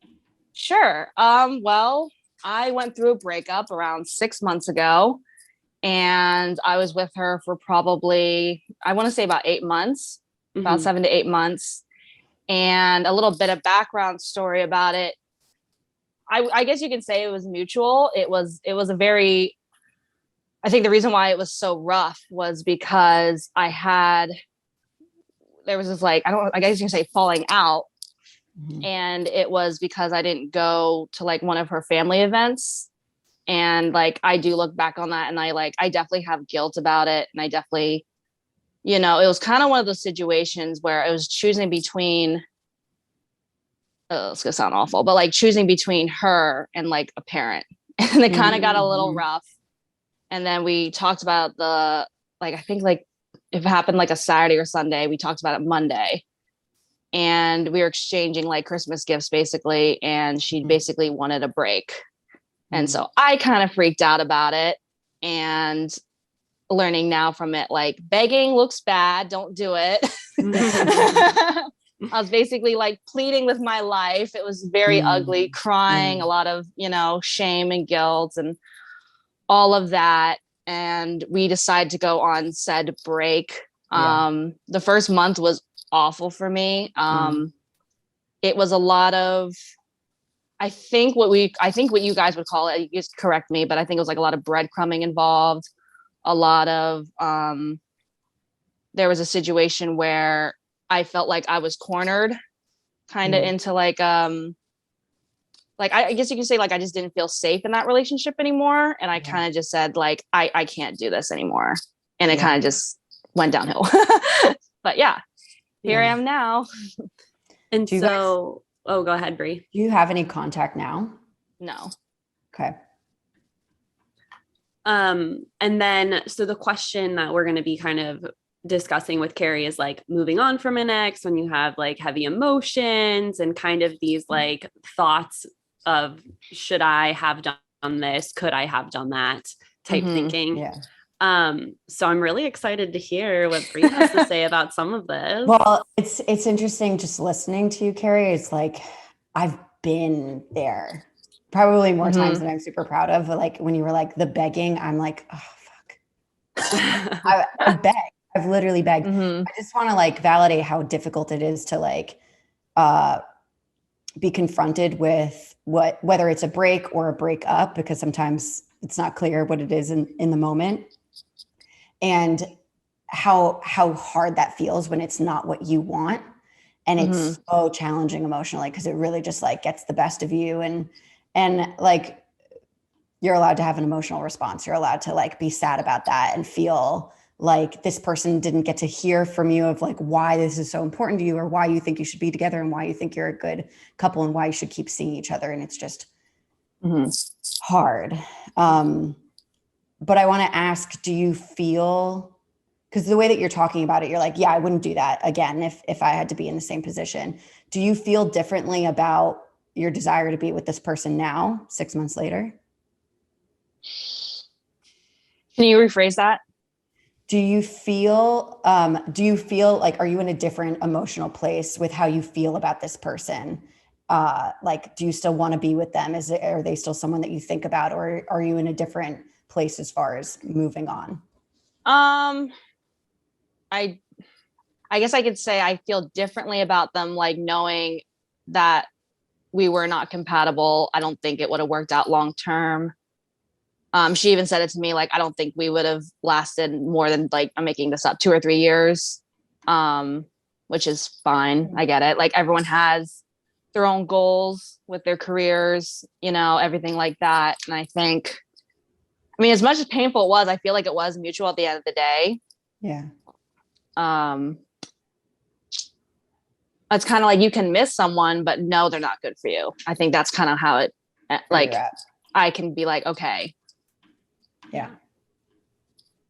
Sure. Well, I went through a breakup around 6 months ago, and I was with her for probably, I want to say about 8 months, about 7 to 8 months. And a little bit of background story about it. I guess you can say it was mutual. It was a very, I think the reason why it was so rough was because there was this like, I guess you can say falling out. Mm-hmm. And it was because I didn't go to like one of her family events. And like, I do look back on that and I definitely have guilt about it. And I definitely, it was kind of one of those situations where I was choosing between, it's gonna sound awful, but like choosing between her and like a parent. And it kind of got a little rough. And then we talked about I think like if it happened like a Saturday or Sunday, we talked about it Monday. And we were exchanging like Christmas gifts basically. And she basically wanted a break. And so I kind of freaked out about it. And learning now from it, like begging looks bad, don't do it. I was basically like pleading with my life. It was very ugly, crying, a lot of, shame and guilt and all of that. And we decided to go on said break. The first month was awful for me. It was a lot of, I think what you guys would call it, you just correct me, but I think it was like a lot of breadcrumbing involved. A lot of, there was a situation where I felt like I was cornered kind of into like I guess you can say like, I just didn't feel safe in that relationship anymore. And I kind of just said like, I can't do this anymore. And it kind of just went downhill, but here I am now. And so, go ahead, Bri. Do you have any contact now? No. Okay. And then, so the question that we're going to be kind of discussing with Carrie is like moving on from an ex when you have like heavy emotions and kind of these like thoughts of, should I have done this? Could I have done that type thinking? Yeah. So I'm really excited to hear what Bri has to say about some of this. Well, it's interesting just listening to you, Carrie. It's like, I've been there probably more times than I'm super proud of. But like when you were like the begging, I'm like, oh, fuck. I beg. I've literally begged. I just want to like validate how difficult it is to like be confronted with whether it's a break or a breakup, because sometimes it's not clear what it is in the moment, and how hard that feels when it's not what you want. And it's so challenging emotionally because it really just like gets the best of you. And like you're allowed to have an emotional response. You're allowed to like be sad about that and feel like this person didn't get to hear from you of like why this is so important to you or why you think you should be together and why you think you're a good couple and why you should keep seeing each other. And it's just hard. But I want to ask, do you feel, because the way that you're talking about it, you're like, yeah, I wouldn't do that again if I had to be in the same position. Do you feel differently about your desire to be with this person now, 6 months later? Can you rephrase that? Do you feel like, are you in a different emotional place with how you feel about this person? Like, do you still want to be with them? Are they still someone that you think about, or are you in a different place as far as moving on? I guess I could say I feel differently about them, like knowing that we were not compatible. I don't think it would have worked out long term. She even said it to me, like, I don't think we would have lasted more than, like, I'm making this up, 2 or 3 years, which is fine. I get it. Like, everyone has their own goals with their careers, you know, everything like that. And I think, I mean, as much as painful it was, I feel like it was mutual at the end of the day. Yeah. It's kind of like you can miss someone, but no, they're not good for you. I think that's kind of how it, like, I can be like, okay. Yeah.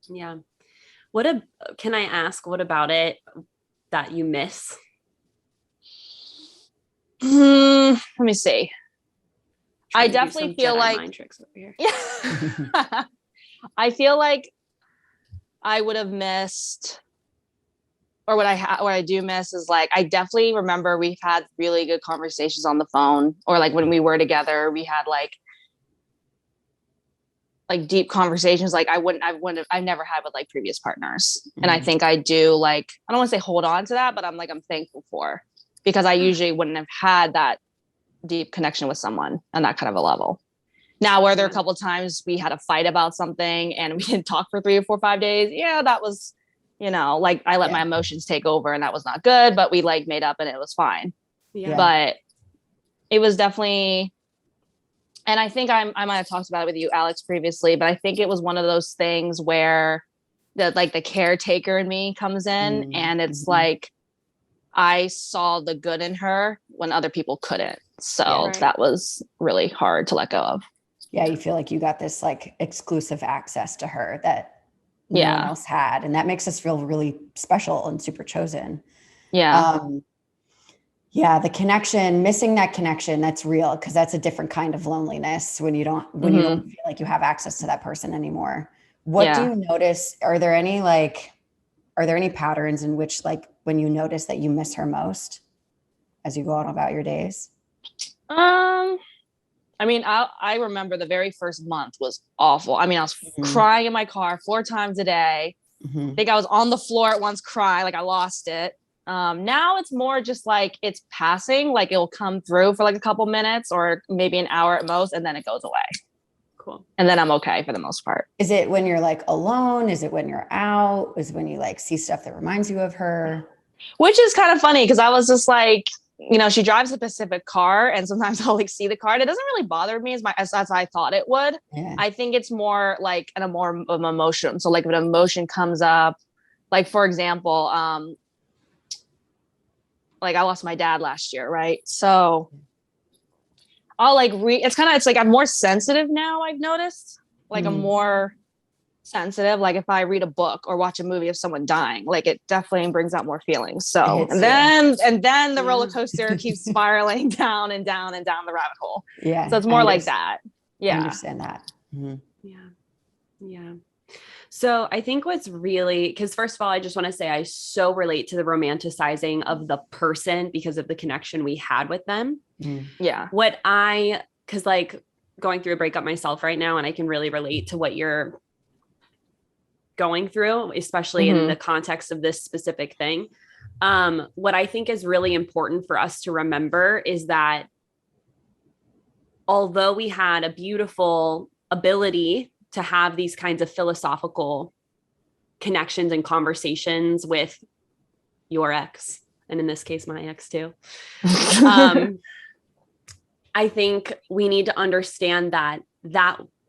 Yeah. Can I ask, what about it that you miss? Let me see. I definitely feel Jedi like mind tricks over here. Yeah. I feel like I would have missed, or what I do miss is, like, I definitely remember we've had really good conversations on the phone, or like when we were together, we had like deep conversations. Like I've never had with like previous partners. And I think I do, like, I don't want to say hold on to that, but I'm thankful for, because I usually wouldn't have had that deep connection with someone on that kind of a level. Now, were there a couple of times we had a fight about something and we didn't talk for 3 or 4 or 5 days? Yeah, that was, you know, like, I let my emotions take over and that was not good, but we like made up and it was fine. Yeah. But it was definitely, and I think I might have talked about it with you, Alex, previously, but I think it was one of those things where the caretaker in me comes in, and it's like, I saw the good in her when other people couldn't. So that was really hard to let go of. Yeah. You feel like you got this like exclusive access to her that no one else had. And that makes us feel really special and super chosen. Yeah. Yeah, the connection, missing that connection, that's real, because that's a different kind of loneliness when you don't feel like you have access to that person anymore. What do you notice? Are there any patterns in which, like, when you notice that you miss her most as you go on about your days? I mean, I remember the very first month was awful. I mean, I was crying in my car 4 times a day. I think I was on the floor at once crying, like I lost it. Now it's more just like it's passing, like it'll come through for like a couple minutes or maybe an hour at most, and then it goes away. Cool. And then I'm okay for the most part. Is it when you're like alone? Is it when you're out? Is it when you like see stuff that reminds you of her? Which is kind of funny, because I was just like, you know, she drives a Pacific car, and sometimes I'll like see the car. And it doesn't really bother me as I thought it would. Yeah. I think it's more like a more of an emotion. So like when an emotion comes up, like for example, like I lost my dad last year, right? So I'll like it's like I'm more sensitive now, I've noticed. Like I'm more sensitive. Like if I read a book or watch a movie of someone dying, like it definitely brings out more feelings. So and then the roller coaster keeps spiraling down and down and down the rabbit hole. Yeah. So it's more like that. Yeah. I understand that. Yeah. Yeah. So I think what's really, because first of all, I just want to say I so relate to the romanticizing of the person because of the connection we had with them. Yeah. Because like going through a breakup myself right now, and I can really relate to what you're going through, especially in the context of this specific thing. What I think is really important for us to remember is that although we had a beautiful ability to have these kinds of philosophical connections and conversations with your ex, and in this case, my ex too. I think we need to understand that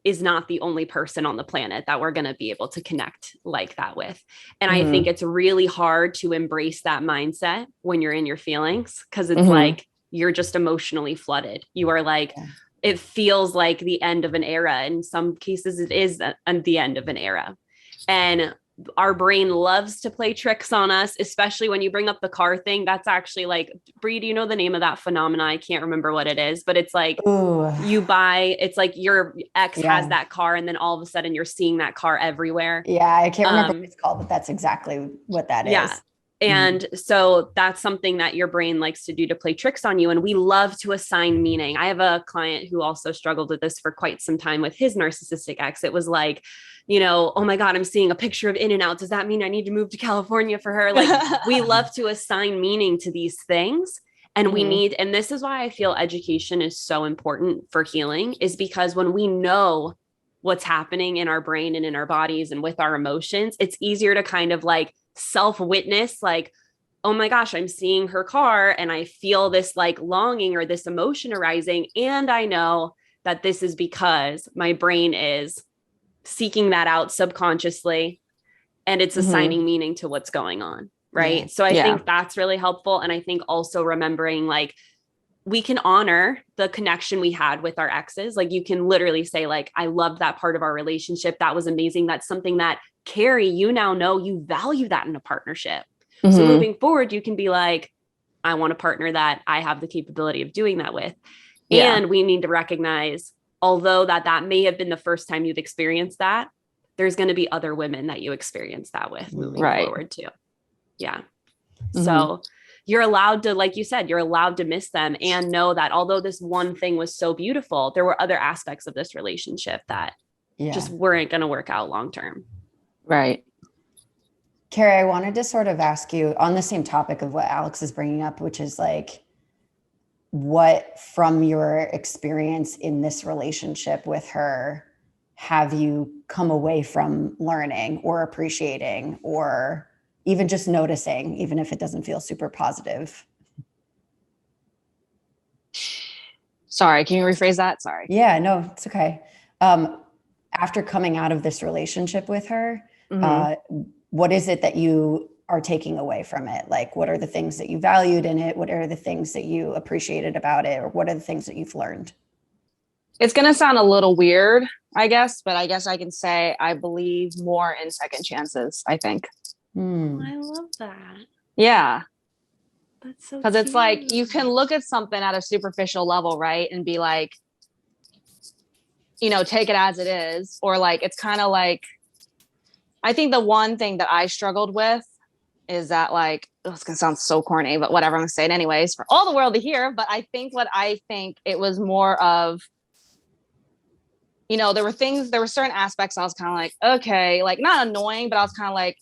is not the only person on the planet that we're going to be able to connect like that with. And I think it's really hard to embrace that mindset when you're in your feelings, because it's like you're just emotionally flooded. You are like, it feels like the end of an era. In some cases, it is the end of an era. And our brain loves to play tricks on us, especially when you bring up the car thing. That's actually like, Bri, do you know the name of that phenomena? I can't remember what it is, but it's like you buy, it's like your ex has that car, and then all of a sudden you're seeing that car everywhere. Yeah, I can't remember what it's called, but that's exactly what that is. And so that's something that your brain likes to do to play tricks on you. And we love to assign meaning. I have a client who also struggled with this for quite some time with his narcissistic ex. It was like, you know, oh my God, I'm seeing a picture of In-N-Out. Does that mean I need to move to California for her? Like, we love to assign meaning to these things. And we need, and this is why I feel education is so important for healing, is because when we know what's happening in our brain and in our bodies and with our emotions, it's easier to kind of like self-witness, like, oh my gosh, I'm seeing her car and I feel this like longing or this emotion arising. And I know that this is because my brain is seeking that out subconsciously, and it's assigning meaning to what's going on. Right. So I think that's really helpful. And I think also remembering, like, we can honor the connection we had with our exes. Like, you can literally say, like, I loved that part of our relationship. That was amazing. That's something that, Carrie, you now know you value that in a partnership. So moving forward, you can be like, I want a partner that I have the capability of doing that with. And we need to recognize, although that may have been the first time you've experienced that, there's going to be other women that you experience that with moving forward too. Yeah. So you're allowed to, like you said, you're allowed to miss them and know that although this one thing was so beautiful, there were other aspects of this relationship that just weren't going to work out long-term. Right. Carrie, I wanted to sort of ask you on the same topic of what Alex is bringing up, which is like, what from your experience in this relationship with her have you come away from learning or appreciating or even just noticing, even if it doesn't feel super positive? Sorry, can you rephrase that? Sorry. Yeah, no, it's okay. After coming out of this relationship with her, what is it that you are taking away from it? Like, what are the things that you valued in it? What are the things that you appreciated about it? Or what are the things that you've learned? It's going to sound a little weird, I guess, but I guess I can say I believe more in second chances, I think. I love that. Yeah. That's so because it's like you can look at something at a superficial level, right? And be like, you know, take it as it is. Or like, it's kind of like, I think the one thing that I struggled with is that, like, oh, it's going to sound so corny, but whatever, I'm going to say it anyways for all the world to hear. But I think it was more of, you know, there were certain aspects I was kind of like, okay, like not annoying, but I was kind of like,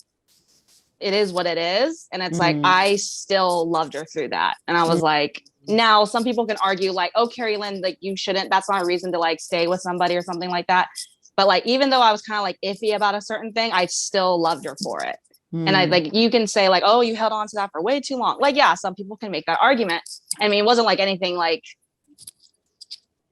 it is what it is. And it's like, I still loved her through that. And I was like, now some people can argue like, oh, Carrie Lynn, like you shouldn't, that's not a reason to like stay with somebody or something like that. But like, even though I was kind of like iffy about a certain thing, I still loved her for it. And I like, you can say like, oh, you held on to that for way too long. Like, yeah, some people can make that argument. I mean, it wasn't like anything like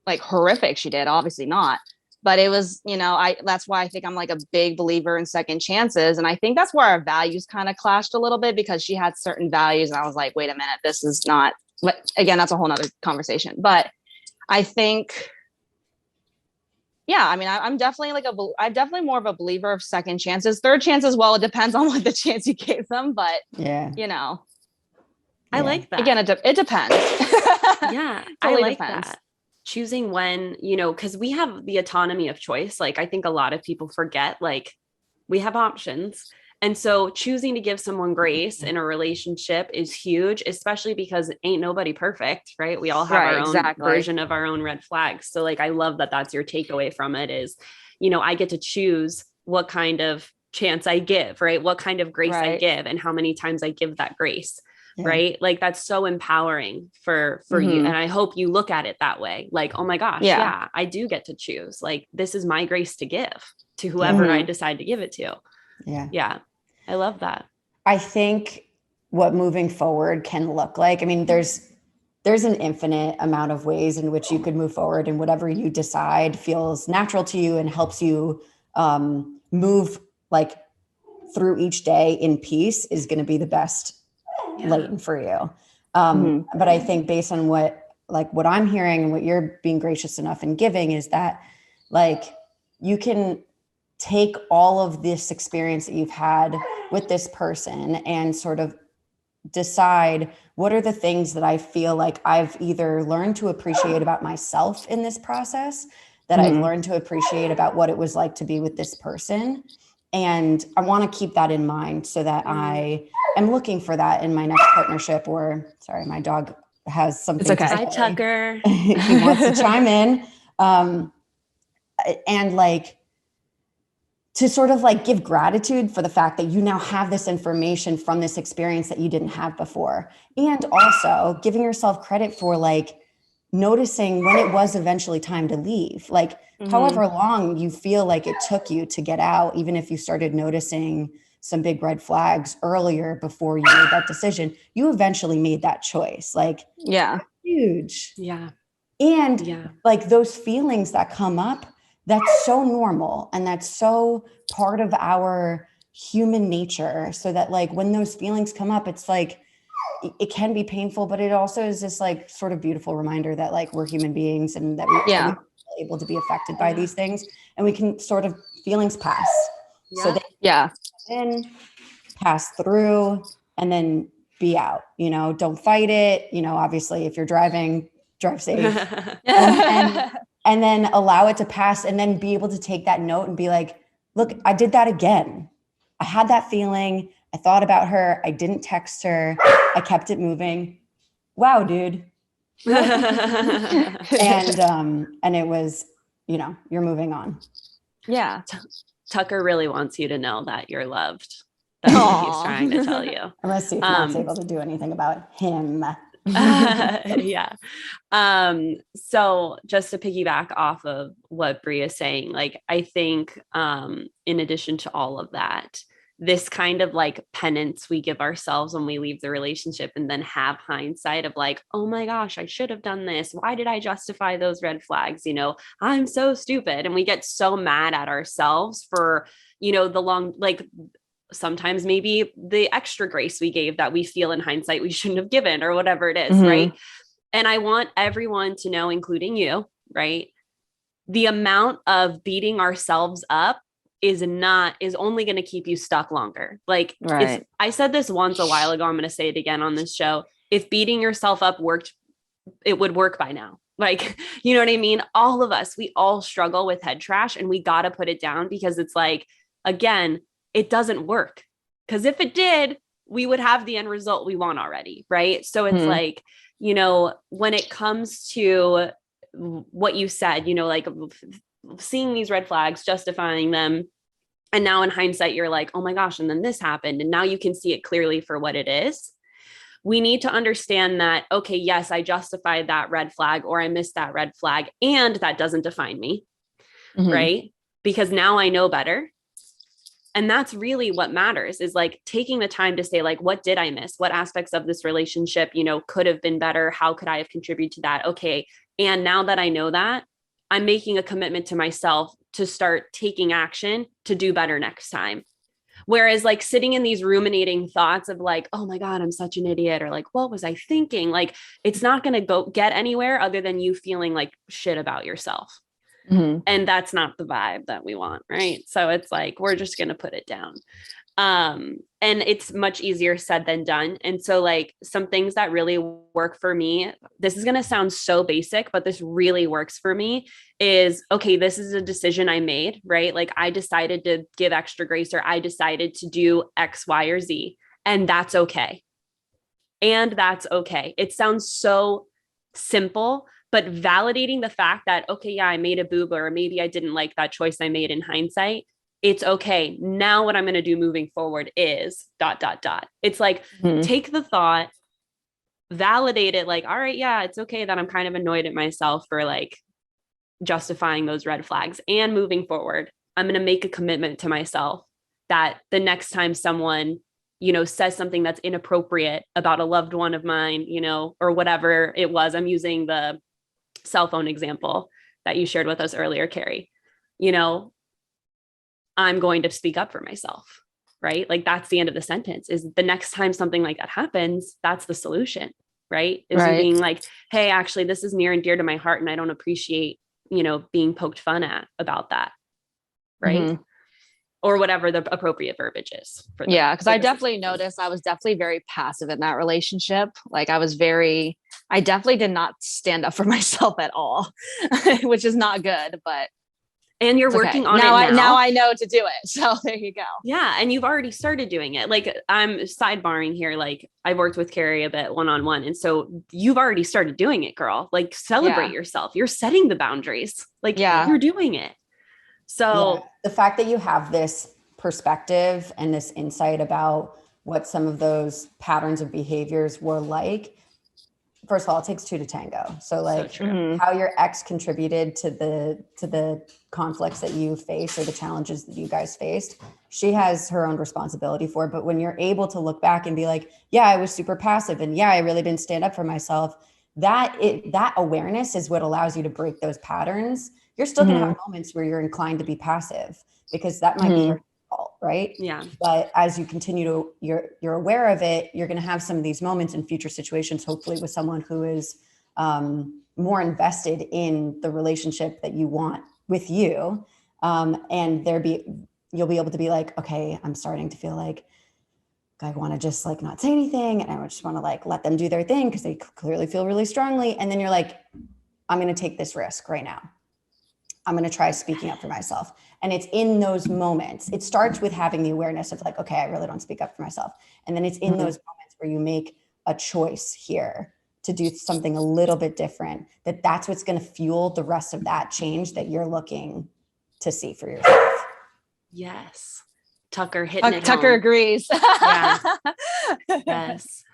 horrific she did, obviously not. But it was, you know, that's why I think I'm like a big believer in second chances. And I think that's where our values kind of clashed a little bit, because she had certain values. And I was like, wait a minute, this is not, but again, that's a whole nother conversation. But I think, yeah, I mean, I'm definitely I'm definitely more of a believer of second chances. Third chances, well, it depends on what the chance you gave them. But, you know. I like that. Again, it depends. Yeah, totally I like that. Choosing when, you know, because we have the autonomy of choice. Like, I think a lot of people forget, like, we have options. And so choosing to give someone grace in a relationship is huge, especially because ain't nobody perfect, right? We all have our own version of our own red flags. So like, I love that that's your takeaway from it is, you know, I get to choose what kind of chance I give, right? What kind of grace I give and how many times I give that grace. Right. Like, that's so empowering for you. And I hope you look at it that way. Like, oh my gosh, yeah, I do get to choose. Like, this is my grace to give to whoever I decide to give it to. Yeah. Yeah. I love that. I think what moving forward can look like, I mean, there's there's an infinite amount of ways in which you could move forward, and whatever you decide feels natural to you and helps you move like through each day in peace is going to be the best lane for you. But I think based on what I'm hearing and what you're being gracious enough in giving is that like you can take all of this experience that you've had with this person and sort of decide what are the things that I feel like I've either learned to appreciate about myself in this process, that I've learned to appreciate about what it was like to be with this person. And I want to keep that in mind so that I am looking for that in my next partnership. Or sorry, my dog has something. It's okay. Hi, Tucker. He wants to chime in. And like, to sort of like give gratitude for the fact that you now have this information from this experience that you didn't have before. And also giving yourself credit for like noticing when it was eventually time to leave. Like however long you feel like it took you to get out, even if you started noticing some big red flags earlier before you made that decision, you eventually made that choice. Like, huge. Yeah. And like those feelings that come up, that's so normal. And that's so part of our human nature. So that like, when those feelings come up, it's like, it can be painful, but it also is this like sort of beautiful reminder that like we're human beings and that we're able to be affected by these things, and we can sort of feelings pass. So they then pass through and then be out, you know, don't fight it. You know, obviously if you're driving, drive safe and then allow it to pass, and then be able to take that note and be like, look, I did that again. I had that feeling. I thought about her. I didn't text her. I kept it moving. Wow, dude. And it was, you know, you're moving on. Yeah. Tucker really wants you to know that you're loved. That's what he's trying to tell you. Unless Steve's not able to do anything about him. Yeah. So just to piggyback off of what Bri is saying, like, I think, in addition to all of that, this kind of like penance we give ourselves when we leave the relationship and then have hindsight of like, oh my gosh, I should have done this. Why did I justify those red flags? You know, I'm so stupid. And we get so mad at ourselves for, you know, the long, like, sometimes maybe the extra grace we gave that we feel in hindsight we shouldn't have given, or whatever it is, right? And I want everyone to know, including you, right? The amount of beating ourselves up is only going to keep you stuck longer. Like, I said this once a while ago, I'm going to say it again on this show. If beating yourself up worked, it would work by now. Like, you know what I mean? All of us, we all struggle with head trash, and we got to put it down, because it's like, again, it doesn't work. Because if it did, we would have the end result we want already. Right. So it's like, you know, when it comes to what you said, you know, like seeing these red flags, justifying them. And now in hindsight, you're like, oh my gosh, and then this happened. And now you can see it clearly for what it is. We need to understand that, okay, yes, I justified that red flag, or I missed that red flag, and that doesn't define me. Right. Because now I know better. And that's really what matters, is like taking the time to say, like, what did I miss? What aspects of this relationship, you know, could have been better? How could I have contributed to that? Okay. And now that I know that, I'm making a commitment to myself to start taking action to do better next time. Whereas like sitting in these ruminating thoughts of like, oh my God, I'm such an idiot, or like, what was I thinking? Like, it's not going to get anywhere other than you feeling like shit about yourself. And that's not the vibe that we want. Right. So it's like, we're just going to put it down. And it's much easier said than done. And so like some things that really work for me, this is going to sound so basic, but this really works for me, is, okay, this is a decision I made, right? Like I decided to give extra grace, or I decided to do X, Y, or Z, and that's okay. And that's okay. It sounds so simple, but validating the fact that, okay, yeah, I made a boob, or maybe I didn't like that choice I made in hindsight. It's okay. Now what I'm going to do moving forward is ... It's like, take the thought, validate it, like, all right, yeah, it's okay that I'm kind of annoyed at myself for like justifying those red flags, and moving forward, I'm going to make a commitment to myself that the next time someone says something that's inappropriate about a loved one of mine, or whatever it was. I'm using the cell phone example that you shared with us earlier, Carrie. I'm going to speak up for myself, right? Like that's the end of the sentence. Is the next time something like that happens, that's the solution, right? Is you being like, hey, actually, this is near and dear to my heart, and I don't appreciate, being poked fun at about that, right? Mm-hmm. Or whatever the appropriate verbiage is. Because I definitely noticed I was definitely very passive in that relationship. Like I definitely did not stand up for myself at all, which is not good, but. And you're working on now it now. Now I know to do it. So there you go. Yeah. And you've already started doing it. Like I'm sidebarring here. Like I've worked with Carrie a bit one-on-one. And so you've already started doing it, girl. Like celebrate yourself. You're setting the boundaries. Like you're doing it. So the fact that you have this perspective and this insight about what some of those patterns of behaviors were like, first of all, it takes two to tango. So like how your ex contributed to the conflicts that you face or the challenges that you guys faced, she has her own responsibility for it. But when you're able to look back and be like, yeah, I was super passive and yeah, I really didn't stand up for myself. That awareness is what allows you to break those patterns. You're still going to have moments where you're inclined to be passive because that might be your fault, right? Yeah. But as you continue to, you're aware of it, you're going to have some of these moments in future situations, hopefully with someone who is more invested in the relationship that you want with you. And you'll be able to be like, okay, I'm starting to feel like I want to just like not say anything. And I just want to like let them do their thing because they clearly feel really strongly. And then you're like, I'm going to take this risk right now. I'm going to try speaking up for myself. And it's in those moments. It starts with having the awareness of like, okay, I really don't speak up for myself. And then it's in those moments where you make a choice here to do something a little bit different, that's what's going to fuel the rest of that change that you're looking to see for yourself. Yes. Tucker hitting it Tucker home. Agrees. Yeah. Yes.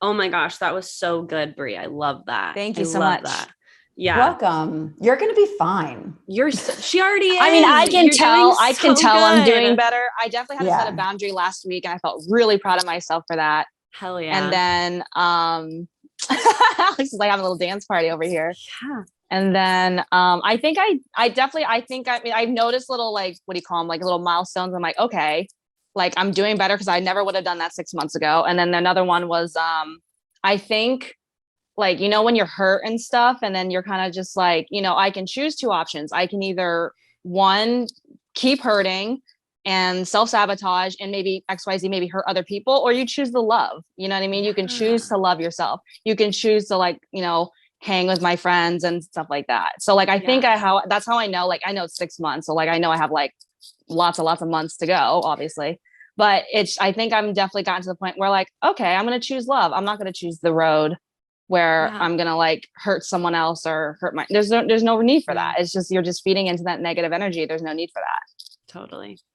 Oh my gosh. That was so good, Bri. I love that. Thank you so much. That. Yeah. Welcome. You're going to be fine. She already is. I mean, I can tell good. I'm doing better. I definitely had to set a boundary last week and I felt really proud of myself for that. Hell yeah. And then, Alex is like having a little dance party over here. Yeah. And then, I've noticed little, like, what do you call them? Like little milestones. I'm like, okay, like I'm doing better. Cause I never would have done that 6 months ago. And then another one was, I think, like, when you're hurt and stuff, and then you're kind of just like, I can choose two options. I can either one, keep hurting and self-sabotage and maybe XYZ, maybe hurt other people, or you choose the love. You know what I mean? You can choose to love yourself. You can choose to like, hang with my friends and stuff like that. So like, I think that's how I know, like, I know it's 6 months. So like, I know I have like lots of months to go, obviously. But I think I'm definitely gotten to the point where like, okay, I'm going to choose love. I'm not going to choose the road where I'm going to like hurt someone else or hurt there's no need for that. It's just, you're just feeding into that negative energy. There's no need for that.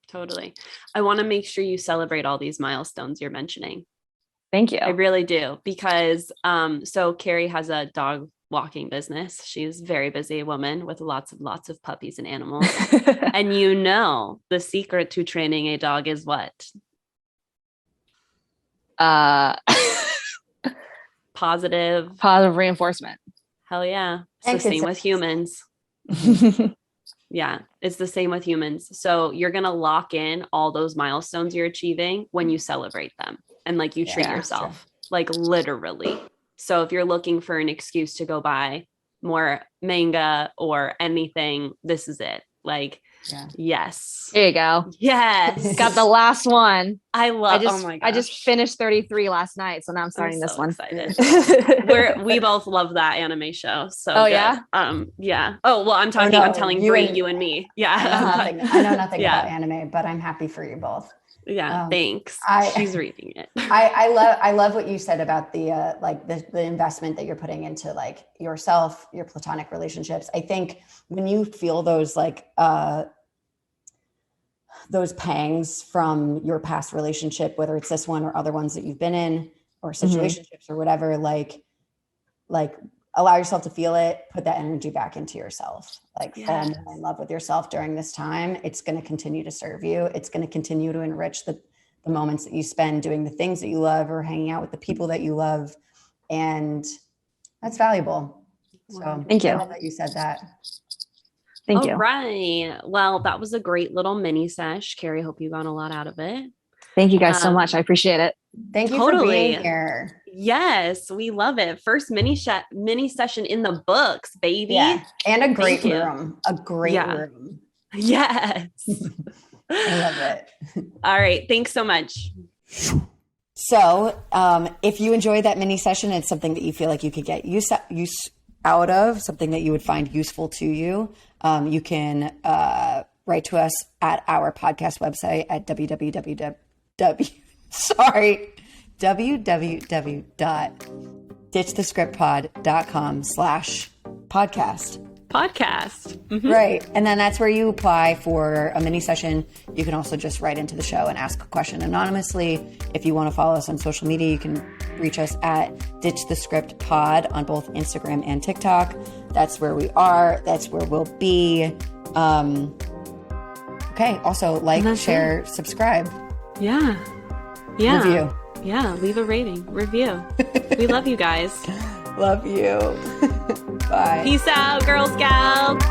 Totally. I want to make sure you celebrate all these milestones you're mentioning. Thank you. I really do. Because, so Carrie has a dog walking business. She's a very busy woman with lots of puppies and animals. And the secret to training a dog is what? Positive reinforcement. Hell yeah. It's the same with humans. Yeah, it's the same with humans. So you're going to lock in all those milestones you're achieving when you celebrate them and like you treat yourself, like literally. So if you're looking for an excuse to go buy more manga or anything, this is it. Like, yes. There you go. Yes. Got the last one. Oh my God. I just finished 33 last night. So now I'm starting this one. Excited. We both love that anime show. So good. Yeah. Yeah. Oh, well, I'm telling Bri, you and me. Yeah. I know nothing about anime, but I'm happy for you both. Yeah. Thanks. She's reading it. I love what you said about the like the investment that you're putting into like yourself, your platonic relationships. I think when you feel those like those pangs from your past relationship, whether it's this one or other ones that you've been in or situationships or whatever, like allow yourself to feel it, put that energy back into yourself, like fall in love with yourself during this time. It's going to continue to serve you. It's going to continue to enrich the the moments that you spend doing the things that you love or hanging out with the people that you love. And that's valuable. So thank you. I love that you said that. Thank you. All right. Well, that was a great little mini sesh. Carrie, hope you got a lot out of it. Thank you guys so much. I appreciate it. Thank you for being here. Yes, we love it. First mini session in the books, baby. Yeah. And a great room. A great room. Yes. I love it. All right. Thanks so much. So if you enjoyed that mini session, it's something that you feel like you could get use out of, something that you would find useful to you, you can write to us at our podcast website at www.ditchthescriptpod.com/podcast. Mm-hmm. Right. And then that's where you apply for a mini session. You can also just write into the show and ask a question anonymously. If you want to follow us on social media, you can reach us at Ditch the Script Pod on both Instagram and TikTok. That's where we are. That's where we'll be. Okay. Also share, subscribe. Yeah. Review. Yeah. Leave a rating. Review. We love you guys. Love you. Bye. Peace out, Girl Scouts.